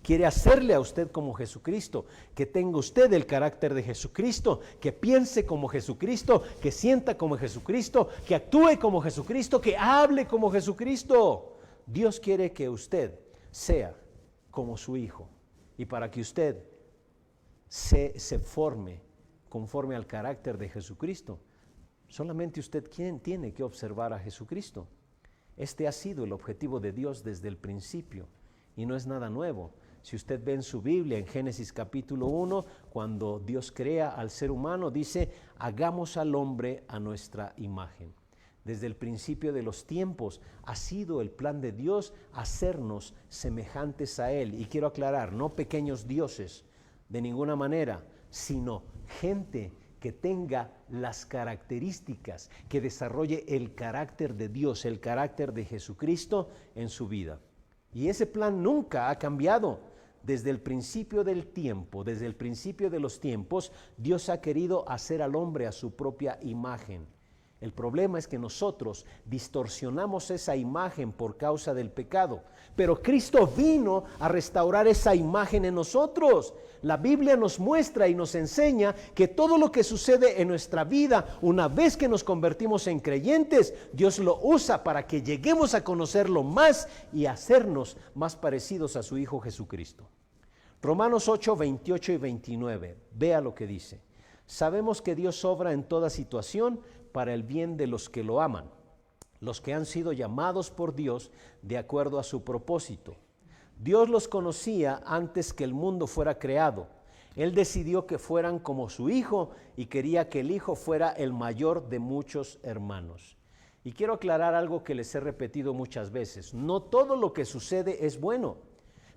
Quiere hacerle a usted como Jesucristo, que tenga usted el carácter de Jesucristo, que piense como Jesucristo, que sienta como Jesucristo, que actúe como Jesucristo, que hable como Jesucristo. Dios quiere que usted sea como su Hijo. Y para que usted se forme conforme al carácter de Jesucristo, solamente usted tiene que observar a Jesucristo. Este ha sido el objetivo de Dios desde el principio y no es nada nuevo. Si usted ve en su Biblia, en Génesis capítulo 1, cuando Dios crea al ser humano, dice, hagamos al hombre a nuestra imagen. Desde el principio de los tiempos ha sido el plan de Dios hacernos semejantes a Él. Y quiero aclarar, no pequeños dioses de ninguna manera, sino gente que tenga las características, que desarrolle el carácter de Dios, el carácter de Jesucristo en su vida. Y ese plan nunca ha cambiado. Desde el principio del tiempo, desde el principio de los tiempos, Dios ha querido hacer al hombre a su propia imagen. El problema es que nosotros distorsionamos esa imagen por causa del pecado, pero Cristo vino a restaurar esa imagen en nosotros. La Biblia nos muestra y nos enseña que todo lo que sucede en nuestra vida, una vez que nos convertimos en creyentes, Dios lo usa para que lleguemos a conocerlo más y hacernos más parecidos a su Hijo Jesucristo. Romanos 8, 28 y 29, vea lo que dice. Sabemos que Dios obra en toda situación para el bien de los que lo aman, los que han sido llamados por Dios de acuerdo a su propósito. Dios los conocía antes que el mundo fuera creado. Él decidió que fueran como su Hijo y quería que el Hijo fuera el mayor de muchos hermanos. Y quiero aclarar algo que les he repetido muchas veces. No todo lo que sucede es bueno,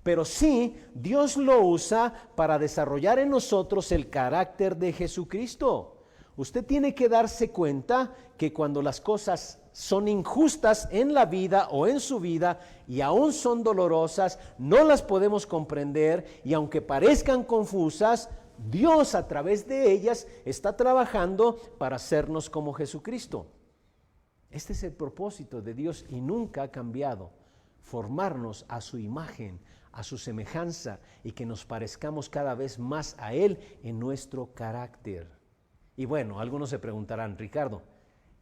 pero sí Dios lo usa para desarrollar en nosotros el carácter de Jesucristo. Usted tiene que darse cuenta que cuando las cosas son injustas en la vida o en su vida y aún son dolorosas, no las podemos comprender y aunque parezcan confusas, Dios a través de ellas está trabajando para hacernos como Jesucristo. Este es el propósito de Dios y nunca ha cambiado, formarnos a su imagen, a su semejanza y que nos parezcamos cada vez más a Él en nuestro carácter. Y bueno, algunos se preguntarán, Ricardo,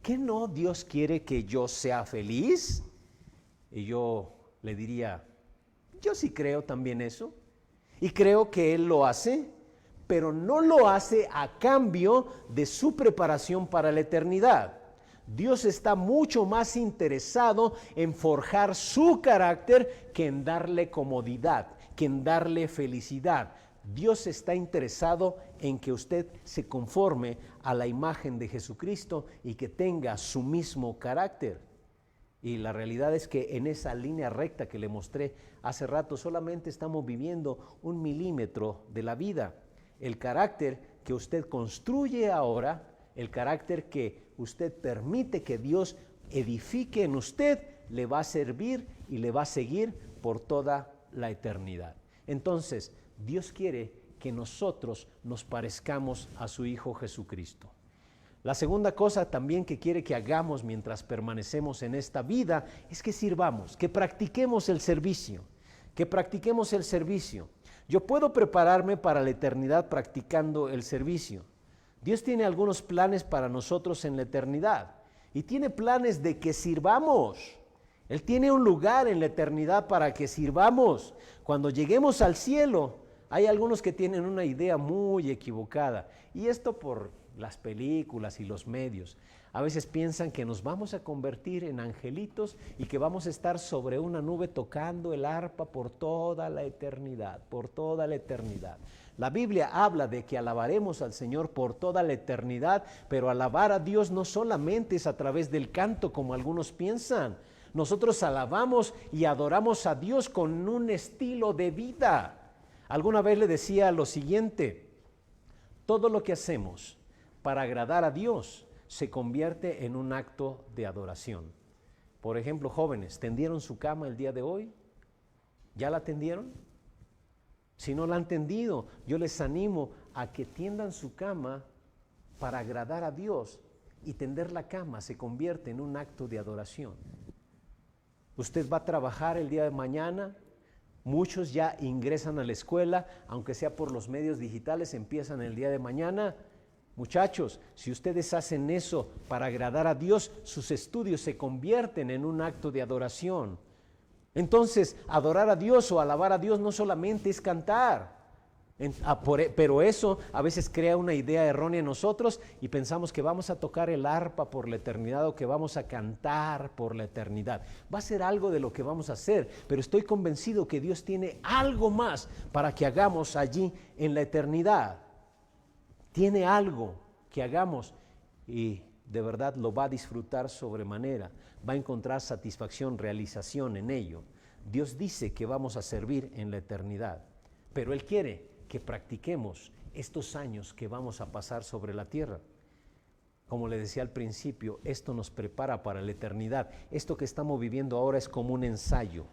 ¿qué no Dios quiere que yo sea feliz? Y yo le diría, yo sí creo también eso. Y creo que Él lo hace, pero no lo hace a cambio de su preparación para la eternidad. Dios está mucho más interesado en forjar su carácter que en darle comodidad, que en darle felicidad. Dios está interesado en que usted se conforme a la imagen de Jesucristo y que tenga su mismo carácter. Y la realidad es que en esa línea recta que le mostré hace rato solamente estamos viviendo 1 milímetro de la vida. El carácter que usted construye ahora, el carácter que usted permite que Dios edifique en usted, le va a servir y le va a seguir por toda la eternidad. Entonces, Dios quiere que nosotros nos parezcamos a su Hijo Jesucristo. La segunda cosa también que quiere que hagamos mientras permanecemos en esta vida es que sirvamos, que practiquemos el servicio, Yo puedo prepararme para la eternidad practicando el servicio. Dios tiene algunos planes para nosotros en la eternidad y tiene planes de que sirvamos. Él tiene un lugar en la eternidad para que sirvamos. Cuando lleguemos al cielo, hay algunos que tienen una idea muy equivocada, y esto por las películas y los medios. A veces piensan que nos vamos a convertir en angelitos y que vamos a estar sobre una nube tocando el arpa por toda la eternidad, La Biblia habla de que alabaremos al Señor por toda la eternidad, pero alabar a Dios no solamente es a través del canto como algunos piensan. Nosotros alabamos y adoramos a Dios con un estilo de vida. Alguna vez le decía lo siguiente: todo lo que hacemos para agradar a Dios se convierte en un acto de adoración. Por ejemplo, jóvenes, ¿tendieron su cama el día de hoy? ¿Ya la tendieron? Si no la han tendido, yo les animo a que tiendan su cama para agradar a Dios, y tender la cama se convierte en un acto de adoración. Usted va a trabajar el día de mañana, muchos ya ingresan a la escuela, aunque sea por los medios digitales, empiezan el día de mañana. Muchachos, si ustedes hacen eso para agradar a Dios, sus estudios se convierten en un acto de adoración. Entonces, adorar a Dios o alabar a Dios no solamente es cantar, pero eso a veces crea una idea errónea en nosotros y pensamos que vamos a tocar el arpa por la eternidad o que vamos a cantar por la eternidad. Va a ser algo de lo que vamos a hacer, pero estoy convencido que Dios tiene algo más para que hagamos allí en la eternidad. Tiene algo que hagamos y de verdad lo va a disfrutar sobremanera, va a encontrar satisfacción, realización en ello. Dios dice que vamos a servir en la eternidad, pero Él quiere que practiquemos estos años que vamos a pasar sobre la tierra. Como le decía al principio, esto nos prepara para la eternidad. Esto que estamos viviendo ahora es como un ensayo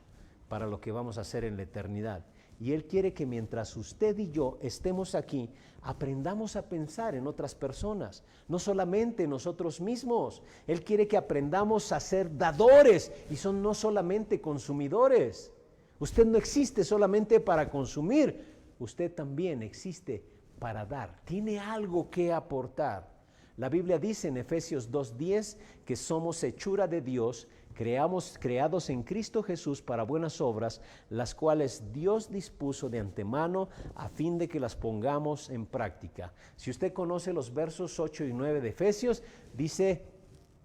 para lo que vamos a hacer en la eternidad. Y Él quiere que mientras usted y yo estemos aquí, aprendamos a pensar en otras personas, no solamente nosotros mismos. Él quiere que aprendamos a ser dadores y no solamente consumidores. Usted no existe solamente para consumir, usted también existe para dar. Tiene algo que aportar. La Biblia dice en Efesios 2:10 que somos hechura de Dios, creados en Cristo Jesús para buenas obras, las cuales Dios dispuso de antemano a fin de que las pongamos en práctica. Si usted conoce los versos 8 y 9 de Efesios, dice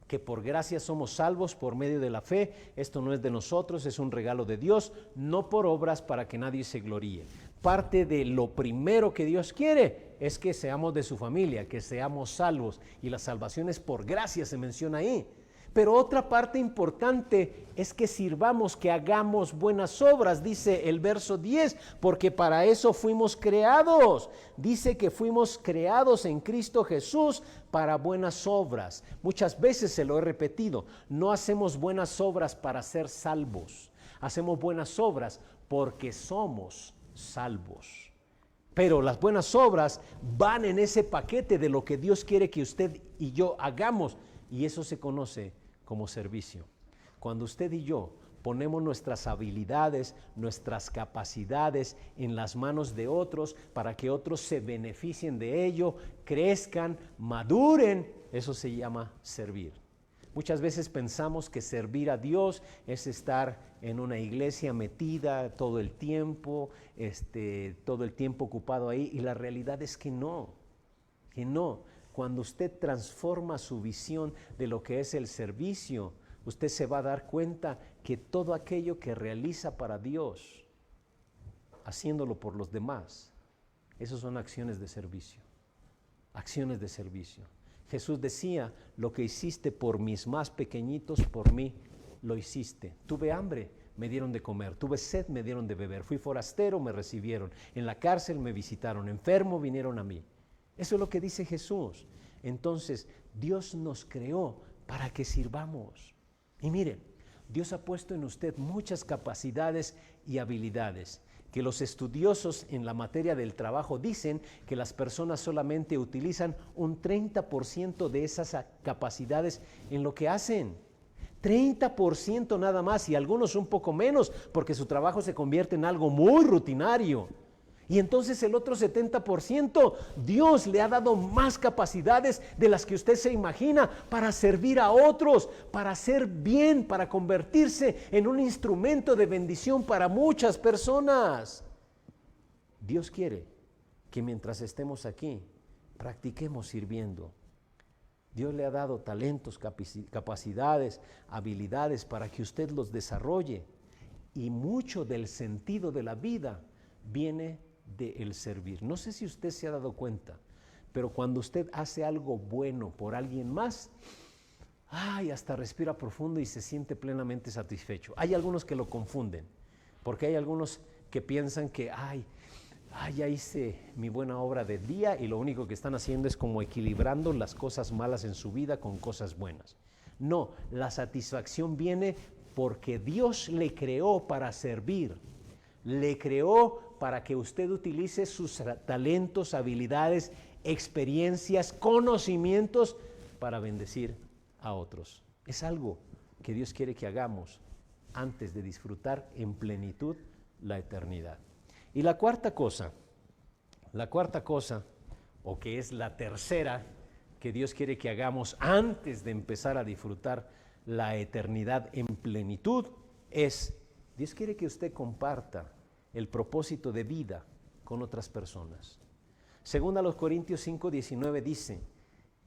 que por gracia somos salvos por medio de la fe. Esto no es de nosotros, es un regalo de Dios, no por obras para que nadie se gloríe. Parte de lo primero que Dios quiere es que seamos de su familia, que seamos salvos, y la salvación es por gracia, se menciona ahí. Pero otra parte importante es que sirvamos, que hagamos buenas obras, dice el verso 10, porque para eso fuimos creados. Dice que fuimos creados en Cristo Jesús para buenas obras. Muchas veces se lo he repetido, no hacemos buenas obras para ser salvos, hacemos buenas obras porque somos salvos. Pero las buenas obras van en ese paquete de lo que Dios quiere que usted y yo hagamos, y eso se conoce como servicio. Cuando usted y yo ponemos nuestras habilidades, nuestras capacidades en las manos de otros para que otros se beneficien de ello, crezcan, maduren, eso se llama servir. Muchas veces pensamos que servir a Dios es estar en una iglesia metida todo el tiempo ocupado ahí, y la realidad es que no. Cuando usted transforma su visión de lo que es el servicio, usted se va a dar cuenta que todo aquello que realiza para Dios, haciéndolo por los demás, esas son acciones de servicio. Acciones de servicio. Jesús decía, lo que hiciste por mis más pequeñitos, por mí lo hiciste. Tuve hambre, me dieron de comer. Tuve sed, me dieron de beber. Fui forastero, me recibieron. En la cárcel me visitaron. Enfermo, vinieron a mí. Eso es lo que dice Jesús. Entonces, Dios nos creó para que sirvamos. Y miren, Dios ha puesto en usted muchas capacidades y habilidades, que los estudiosos en la materia del trabajo dicen que las personas solamente utilizan un 30% de esas capacidades en lo que hacen. 30% nada más, y algunos un poco menos, porque su trabajo se convierte en algo muy rutinario. Y entonces el otro 70%, Dios le ha dado más capacidades de las que usted se imagina para servir a otros, para hacer bien, para convertirse en un instrumento de bendición para muchas personas. Dios quiere que mientras estemos aquí, practiquemos sirviendo. Dios le ha dado talentos, capacidades, habilidades para que usted los desarrolle. Y mucho del sentido de la vida viene del servir. No sé si usted se ha dado cuenta, pero cuando usted hace algo bueno por alguien más, hasta respira profundo y se siente plenamente satisfecho. Hay algunos que lo confunden, porque hay algunos que piensan que ya hice mi buena obra del día, y lo único que están haciendo es como equilibrando las cosas malas en su vida con cosas buenas. No, la satisfacción viene porque Dios le creó para servir. Le creó para que usted utilice sus talentos, habilidades experiencias, conocimientos para bendecir a otros. Es algo que Dios quiere que hagamos antes de disfrutar en plenitud la eternidad. Y la cuarta cosa, o que es la tercera que Dios quiere que hagamos antes de empezar a disfrutar la eternidad en plenitud, es, Dios quiere que usted comparta el propósito de vida con otras personas. Según a los Corintios 5:19 dice,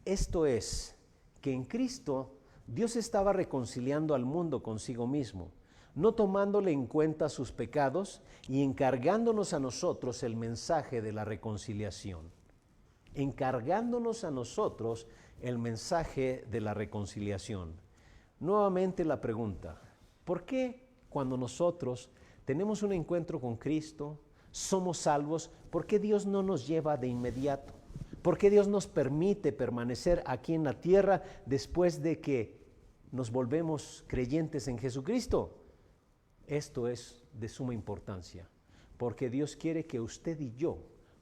esto es, que en Cristo Dios estaba reconciliando al mundo consigo mismo, no tomándole en cuenta sus pecados y encargándonos a nosotros el mensaje de la reconciliación. Encargándonos a nosotros el mensaje de la reconciliación. Nuevamente la pregunta, ¿por qué cuando nosotros tenemos un encuentro con Cristo, somos salvos, por qué Dios no nos lleva de inmediato? ¿Por qué Dios nos permite permanecer aquí en la tierra después de que nos volvemos creyentes en Jesucristo? Esto es de suma importancia, porque Dios quiere que usted y yo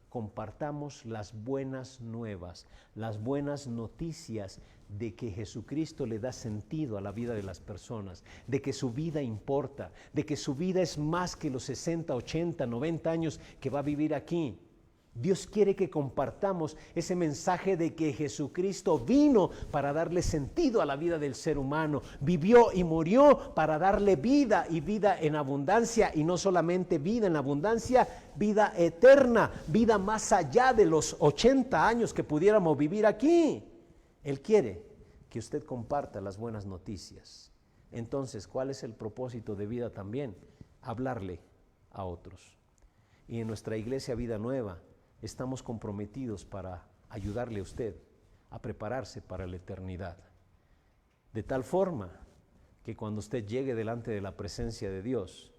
compartamos las buenas nuevas, las buenas noticias de que Jesucristo le da sentido a la vida de las personas, de que su vida importa, de que su vida es más que los 60, 80, 90 años que va a vivir aquí. Dios quiere que compartamos ese mensaje de que Jesucristo vino para darle sentido a la vida del ser humano, vivió y murió para darle vida y vida en abundancia, y no solamente vida en abundancia, vida eterna, vida más allá de los 80 años que pudiéramos vivir aquí. Él quiere que usted comparta las buenas noticias. Entonces, ¿cuál es el propósito de vida también? Hablarle a otros. Y en nuestra iglesia Vida Nueva estamos comprometidos para ayudarle a usted a prepararse para la eternidad. De tal forma que cuando usted llegue delante de la presencia de Dios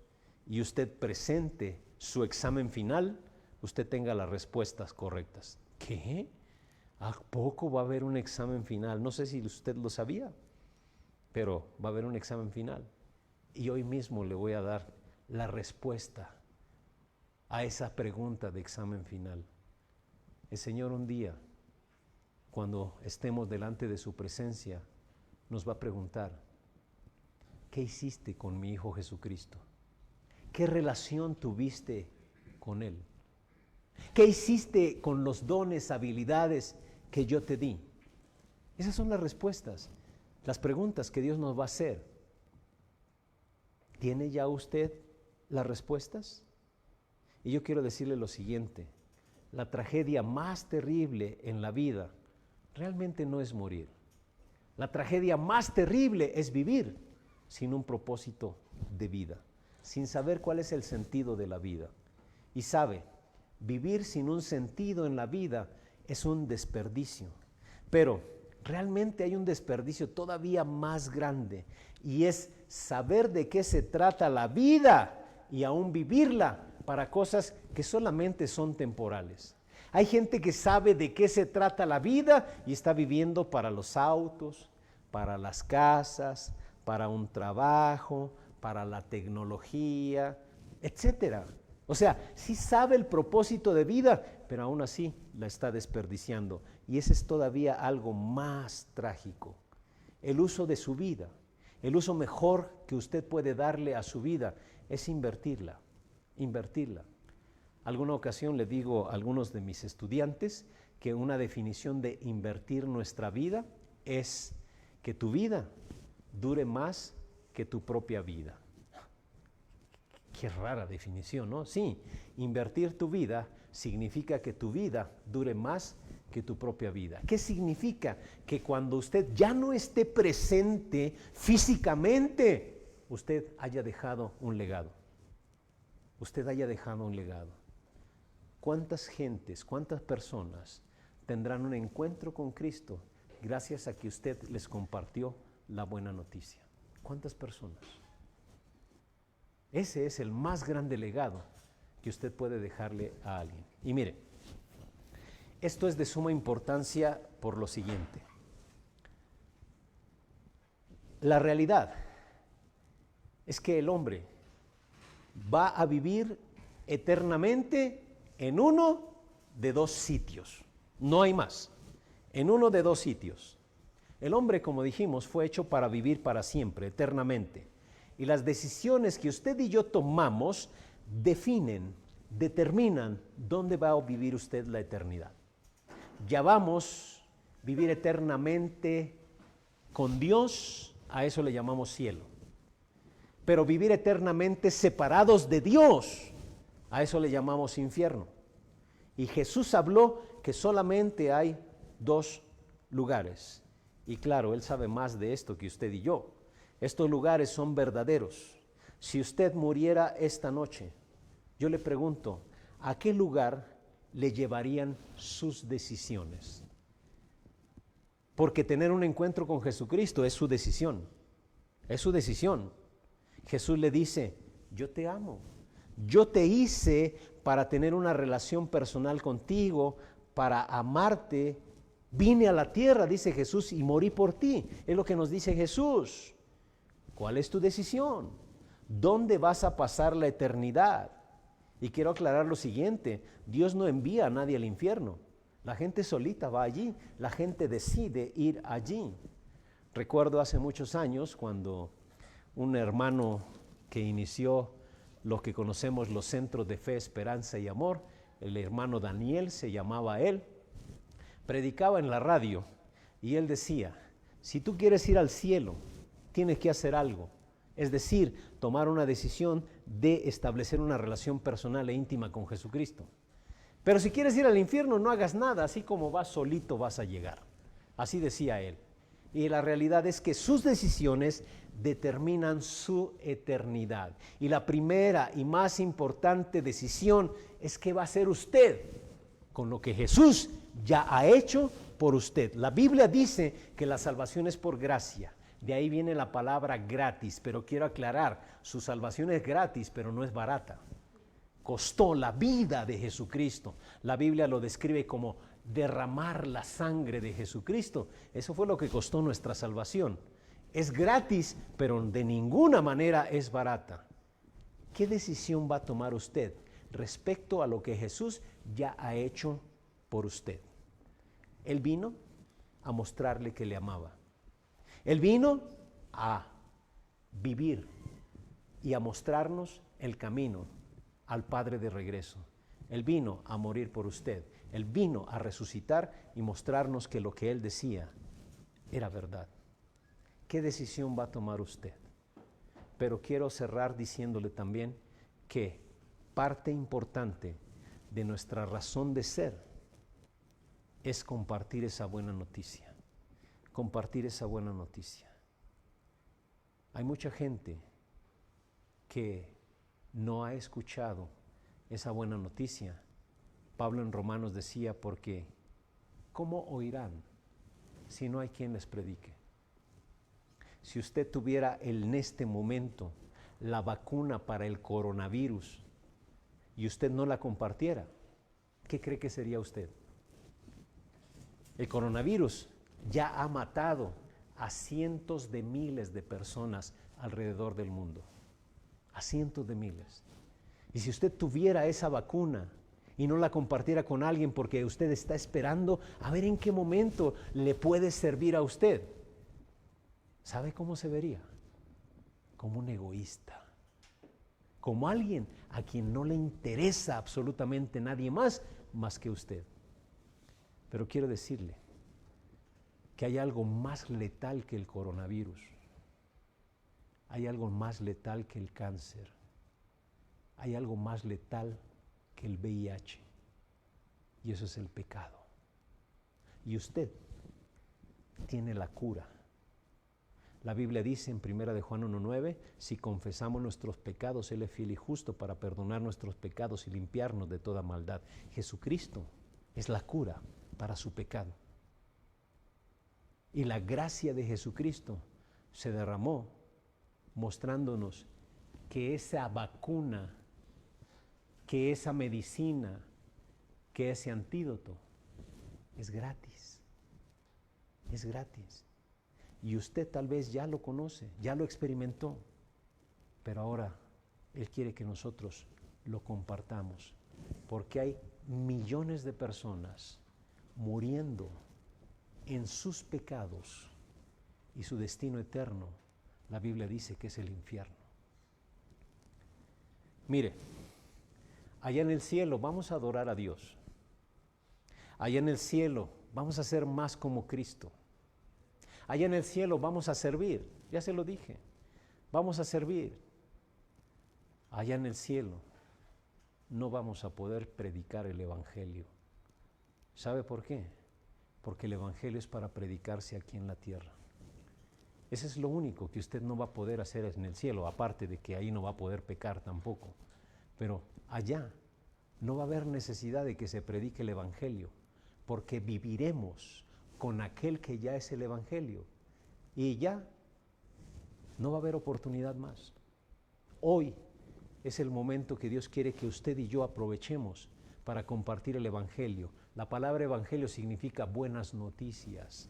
y usted presente su examen final, usted tenga las respuestas correctas. ¿Qué? ¿A poco va a haber un examen final? No sé si usted lo sabía, pero va a haber un examen final. Y hoy mismo le voy a dar la respuesta a esa pregunta de examen final. El Señor un día, cuando estemos delante de su presencia, nos va a preguntar, ¿qué hiciste con mi Hijo Jesucristo? ¿Qué relación tuviste con Él? ¿Qué hiciste con los dones, habilidades que yo te di? Esas son las respuestas, las preguntas que Dios nos va a hacer. ¿Tiene ya usted las respuestas? Y yo quiero decirle lo siguiente, la tragedia más terrible en la vida realmente no es morir. La tragedia más terrible es vivir sin un propósito de vida, sin saber cuál es el sentido de la vida. Y sabe, vivir sin un sentido en la vida es un desperdicio. Pero realmente hay un desperdicio todavía más grande, y es saber de qué se trata la vida y aún vivirla para cosas que solamente son temporales. Hay gente que sabe de qué se trata la vida y está viviendo para los autos, para las casas, para un trabajo, para la tecnología, etcétera. O sea, sí sabe el propósito de vida, pero aún así la está desperdiciando. Y ese es todavía algo más trágico. El uso de su vida, el uso mejor que usted puede darle a su vida es invertirla. Alguna ocasión le digo a algunos de mis estudiantes que una definición de invertir nuestra vida es que tu vida dure más que tu propia vida. Qué rara definición, ¿no? Sí, invertir tu vida significa que tu vida dure más que tu propia vida. ¿Qué significa? Que cuando usted ya no esté presente físicamente, usted haya dejado un legado. Usted haya dejado un legado. ¿Cuántas gentes, cuántas personas tendrán un encuentro con Cristo gracias a que usted les compartió la buena noticia? ¿Cuántas personas? Ese es el más grande legado que usted puede dejarle a alguien. Y mire, esto es de suma importancia por lo siguiente. La realidad es que el hombre va a vivir eternamente en uno de dos sitios. No hay más. En uno de dos sitios. El hombre, como dijimos, fue hecho para vivir para siempre, eternamente. Y las decisiones que usted y yo tomamos determinan dónde va a vivir usted la eternidad. Ya vamos a vivir eternamente con Dios, a eso le llamamos cielo. Pero vivir eternamente separados de Dios, a eso le llamamos infierno. Y Jesús habló que solamente hay dos lugares. Y claro, Él sabe más de esto que usted y yo. Estos lugares son verdaderos. Si usted muriera esta noche, yo le pregunto, ¿a qué lugar le llevarían sus decisiones? Porque tener un encuentro con Jesucristo es su decisión. Es su decisión. Jesús le dice, yo te amo. Yo te hice para tener una relación personal contigo, para amarte. Vine a la tierra, dice Jesús, y morí por ti. Es lo que nos dice Jesús. ¿Cuál es tu decisión? ¿Dónde vas a pasar la eternidad? Y quiero aclarar lo siguiente, Dios no envía a nadie al infierno. La gente solita va allí, la gente decide ir allí. Recuerdo hace muchos años cuando un hermano que inició lo que conocemos los centros de fe, esperanza y amor, el hermano Daniel se llamaba él, predicaba en la radio y él decía, si tú quieres ir al cielo, tienes que hacer algo. Es decir, tomar una decisión de establecer una relación personal e íntima con Jesucristo. Pero si quieres ir al infierno, no hagas nada, así como vas solito vas a llegar. Así decía él. Y la realidad es que sus decisiones determinan su eternidad. Y la primera y más importante decisión es qué va a hacer usted con lo que Jesús ya ha hecho por usted. La Biblia dice que la salvación es por gracia. De ahí viene la palabra gratis, pero quiero aclarar, su salvación es gratis, pero no es barata. Costó la vida de Jesucristo. La Biblia lo describe como derramar la sangre de Jesucristo. Eso fue lo que costó nuestra salvación. Es gratis, pero de ninguna manera es barata. ¿Qué decisión va a tomar usted respecto a lo que Jesús ya ha hecho por usted? Él vino a mostrarle que le amaba. Él vino a vivir y a mostrarnos el camino al Padre de regreso. Él vino a morir por usted. Él vino a resucitar y mostrarnos que lo que Él decía era verdad. ¿Qué decisión va a tomar usted? Pero quiero cerrar diciéndole también que parte importante de nuestra razón de ser es compartir esa buena noticia. Compartir esa buena noticia. Hay mucha gente que no ha escuchado esa buena noticia. Pablo en Romanos decía, porque ¿cómo oirán si no hay quien les predique? Si usted tuviera en este momento la vacuna para el coronavirus y usted no la compartiera, ¿qué cree que sería usted? El coronavirus ya ha matado a cientos de miles de personas alrededor del mundo. A cientos de miles. Y si usted tuviera esa vacuna y no la compartiera con alguien porque usted está esperando a ver en qué momento le puede servir a usted, ¿sabe cómo se vería? Como un egoísta. Como alguien a quien no le interesa absolutamente nadie más que usted. Pero quiero decirle que hay algo más letal que el coronavirus. Hay algo más letal que el cáncer. Hay algo más letal que el VIH. Y eso es el pecado. Y usted tiene la cura. La Biblia dice en 1 de Juan 1:9, si confesamos nuestros pecados, Él es fiel y justo para perdonar nuestros pecados y limpiarnos de toda maldad. Jesucristo es la cura para su pecado. Y la gracia de Jesucristo se derramó mostrándonos que esa vacuna, que esa medicina, que ese antídoto es gratis. Es gratis. Y usted tal vez ya lo conoce, ya lo experimentó, pero ahora Él quiere que nosotros lo compartamos, porque hay millones de personas muriendo en sus pecados y su destino eterno, la Biblia dice que es el infierno. Mire, allá en el cielo vamos a adorar a Dios. Allá en el cielo vamos a ser más como Cristo. Allá en el cielo vamos a servir, ya se lo dije, vamos a servir. Allá en el cielo no vamos a poder predicar el Evangelio. ¿Sabe por qué? Porque el Evangelio es para predicarse aquí en la tierra. Ese es lo único que usted no va a poder hacer en el cielo, aparte de que ahí no va a poder pecar tampoco. Pero allá no va a haber necesidad de que se predique el Evangelio, porque viviremos con aquel que ya es el Evangelio. Y ya no va a haber oportunidad más. Hoy es el momento que Dios quiere que usted y yo aprovechemos para compartir el Evangelio. La palabra Evangelio significa buenas noticias.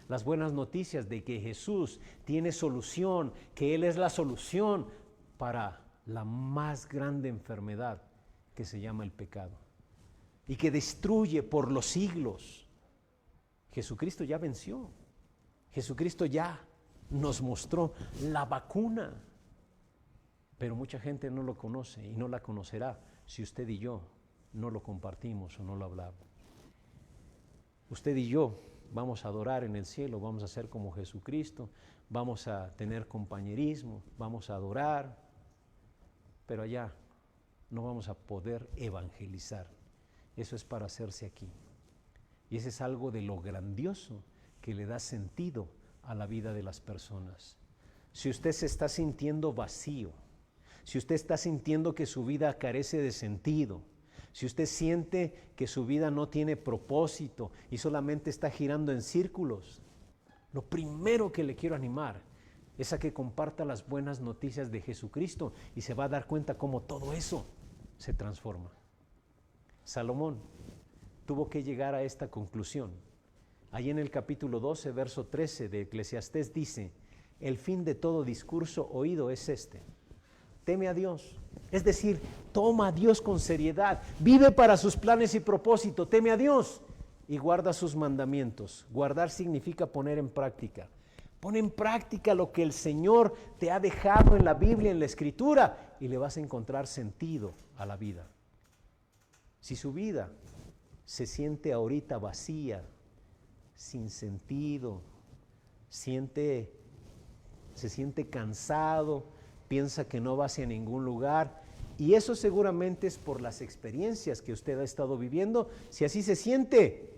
Las buenas noticias de que Jesús tiene solución, que Él es la solución para la más grande enfermedad que se llama el pecado y que destruye por los siglos. Jesucristo ya venció. Jesucristo ya nos mostró la vacuna. Pero mucha gente no lo conoce y no la conocerá si usted y yo no lo compartimos o no lo hablamos. Usted y yo vamos a adorar en el cielo, vamos a ser como Jesucristo, vamos a tener compañerismo, vamos a adorar, pero allá no vamos a poder evangelizar. Eso es para hacerse aquí. Y ese es algo de lo grandioso que le da sentido a la vida de las personas. Si usted se está sintiendo vacío, si usted está sintiendo que su vida carece de sentido, si usted siente que su vida no tiene propósito y solamente está girando en círculos, lo primero que le quiero animar es a que comparta las buenas noticias de Jesucristo y se va a dar cuenta cómo todo eso se transforma. Salomón tuvo que llegar a esta conclusión. Ahí en el capítulo 12, verso 13 de Eclesiastés dice: el fin de todo discurso oído es este: teme a Dios. Es decir, toma a Dios con seriedad, vive para sus planes y propósitos, teme a Dios y guarda sus mandamientos. Guardar significa poner en práctica. Pon en práctica lo que el Señor te ha dejado en la Biblia, en la Escritura, y le vas a encontrar sentido a la vida. Si su vida se siente ahorita vacía, sin sentido, se siente cansado, piensa que no va hacia ningún lugar, y eso seguramente es por las experiencias que usted ha estado viviendo. Si así se siente,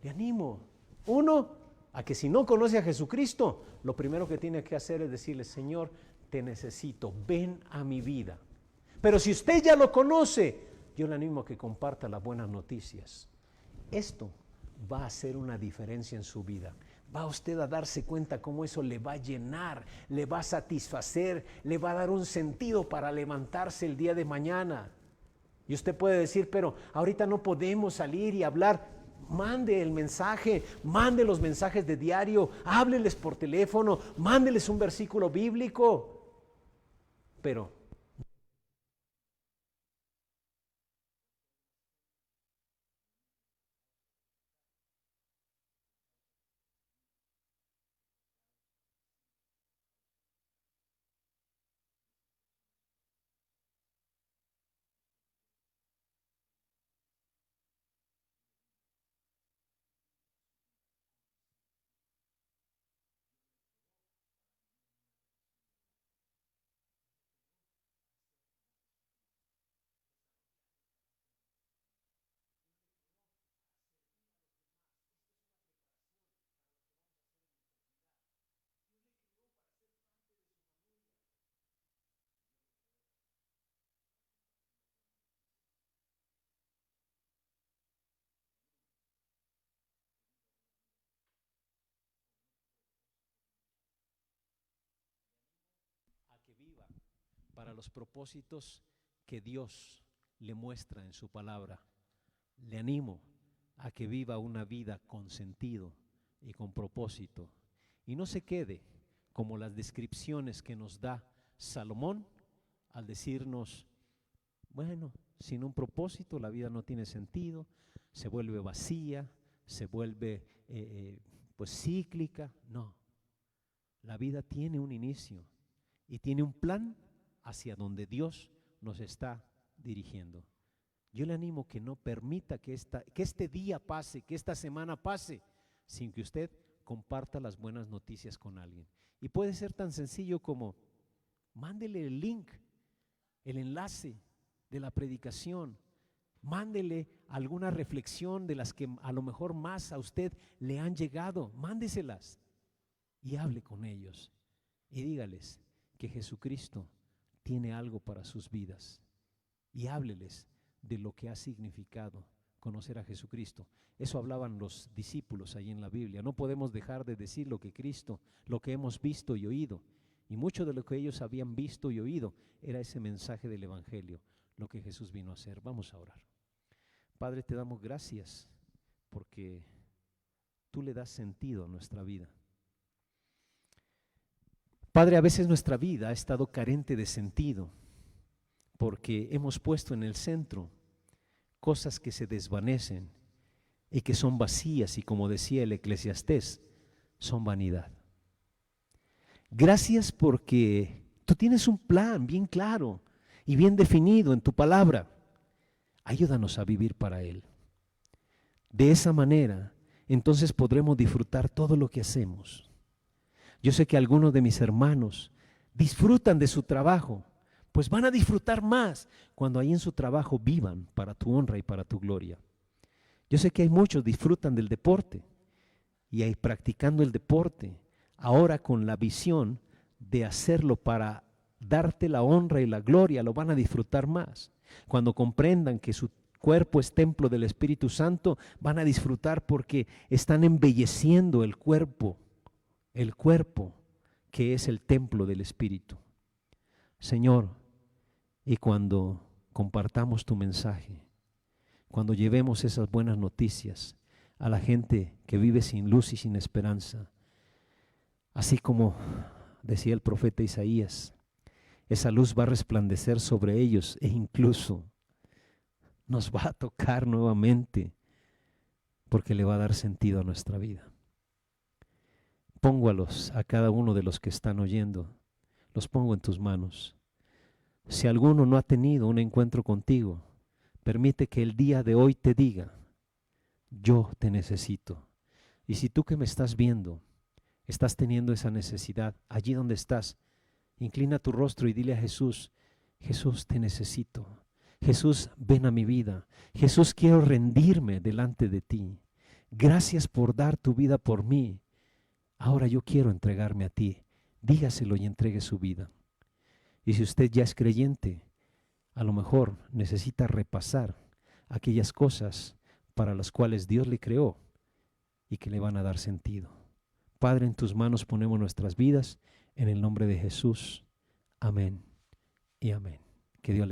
le animo, uno, a que si no conoce a Jesucristo, lo primero que tiene que hacer es decirle: Señor, te necesito, ven a mi vida. Pero si usted ya lo conoce, yo le animo a que comparta las buenas noticias. Esto va a hacer una diferencia en su vida. Va usted a darse cuenta cómo eso le va a llenar, le va a satisfacer, le va a dar un sentido para levantarse el día de mañana. Y usted puede decir: pero ahorita no podemos salir y hablar. Mande el mensaje, mande los mensajes de diario, hábleles por teléfono, mándeles un versículo bíblico. Pero a que viva para los propósitos que Dios le muestra en su palabra. Le animo a que viva una vida con sentido y con propósito, y no se quede como las descripciones que nos da Salomón al decirnos: bueno, sin un propósito la vida no tiene sentido, se vuelve vacía, se vuelve pues cíclica. No, la vida tiene un inicio y tiene un plan hacia donde Dios nos está dirigiendo. Yo le animo que no permita que este día pase, que esta semana pase, sin que usted comparta las buenas noticias con alguien. Y puede ser tan sencillo como mándele el link, el enlace de la predicación, mándele alguna reflexión de las que a lo mejor más a usted le han llegado, mándeselas y hable con ellos y dígales que Jesucristo tiene algo para sus vidas y hábleles de lo que ha significado conocer a Jesucristo. Eso hablaban los discípulos ahí en la Biblia. No podemos dejar de decir lo que Cristo, lo que hemos visto y oído. Y mucho de lo que ellos habían visto y oído era ese mensaje del Evangelio, lo que Jesús vino a hacer. Vamos a orar. Padre, te damos gracias porque tú le das sentido a nuestra vida. Padre, a veces nuestra vida ha estado carente de sentido porque hemos puesto en el centro cosas que se desvanecen y que son vacías y, como decía el Eclesiastés, son vanidad. Gracias porque tú tienes un plan bien claro y bien definido en tu palabra. Ayúdanos a vivir para Él. De esa manera, entonces podremos disfrutar todo lo que hacemos. Yo sé que algunos de mis hermanos disfrutan de su trabajo, pues van a disfrutar más cuando ahí en su trabajo vivan para tu honra y para tu gloria. Yo sé que hay muchos que disfrutan del deporte y ahí practicando el deporte, ahora con la visión de hacerlo para darte la honra y la gloria, lo van a disfrutar más. Cuando comprendan que su cuerpo es templo del Espíritu Santo, van a disfrutar porque están embelleciendo el cuerpo que es el templo del Espíritu. Señor, y cuando compartamos tu mensaje, cuando llevemos esas buenas noticias a la gente que vive sin luz y sin esperanza, así como decía el profeta Isaías, esa luz va a resplandecer sobre ellos e incluso nos va a tocar nuevamente porque le va a dar sentido a nuestra vida. Pongo a cada uno de los que están oyendo, los pongo en tus manos. Si alguno no ha tenido un encuentro contigo, permite que el día de hoy te diga, yo te necesito. Y si tú que me estás viendo, estás teniendo esa necesidad, allí donde estás, inclina tu rostro y dile a Jesús, Jesús, te necesito. Jesús, ven a mi vida. Jesús, quiero rendirme delante de ti. Gracias por dar tu vida por mí. Ahora yo quiero entregarme a ti. Dígaselo y entregue su vida. Y si usted ya es creyente, a lo mejor necesita repasar aquellas cosas para las cuales Dios le creó y que le van a dar sentido. Padre, en tus manos ponemos nuestras vidas en el nombre de Jesús. Amén y amén. Que Dios le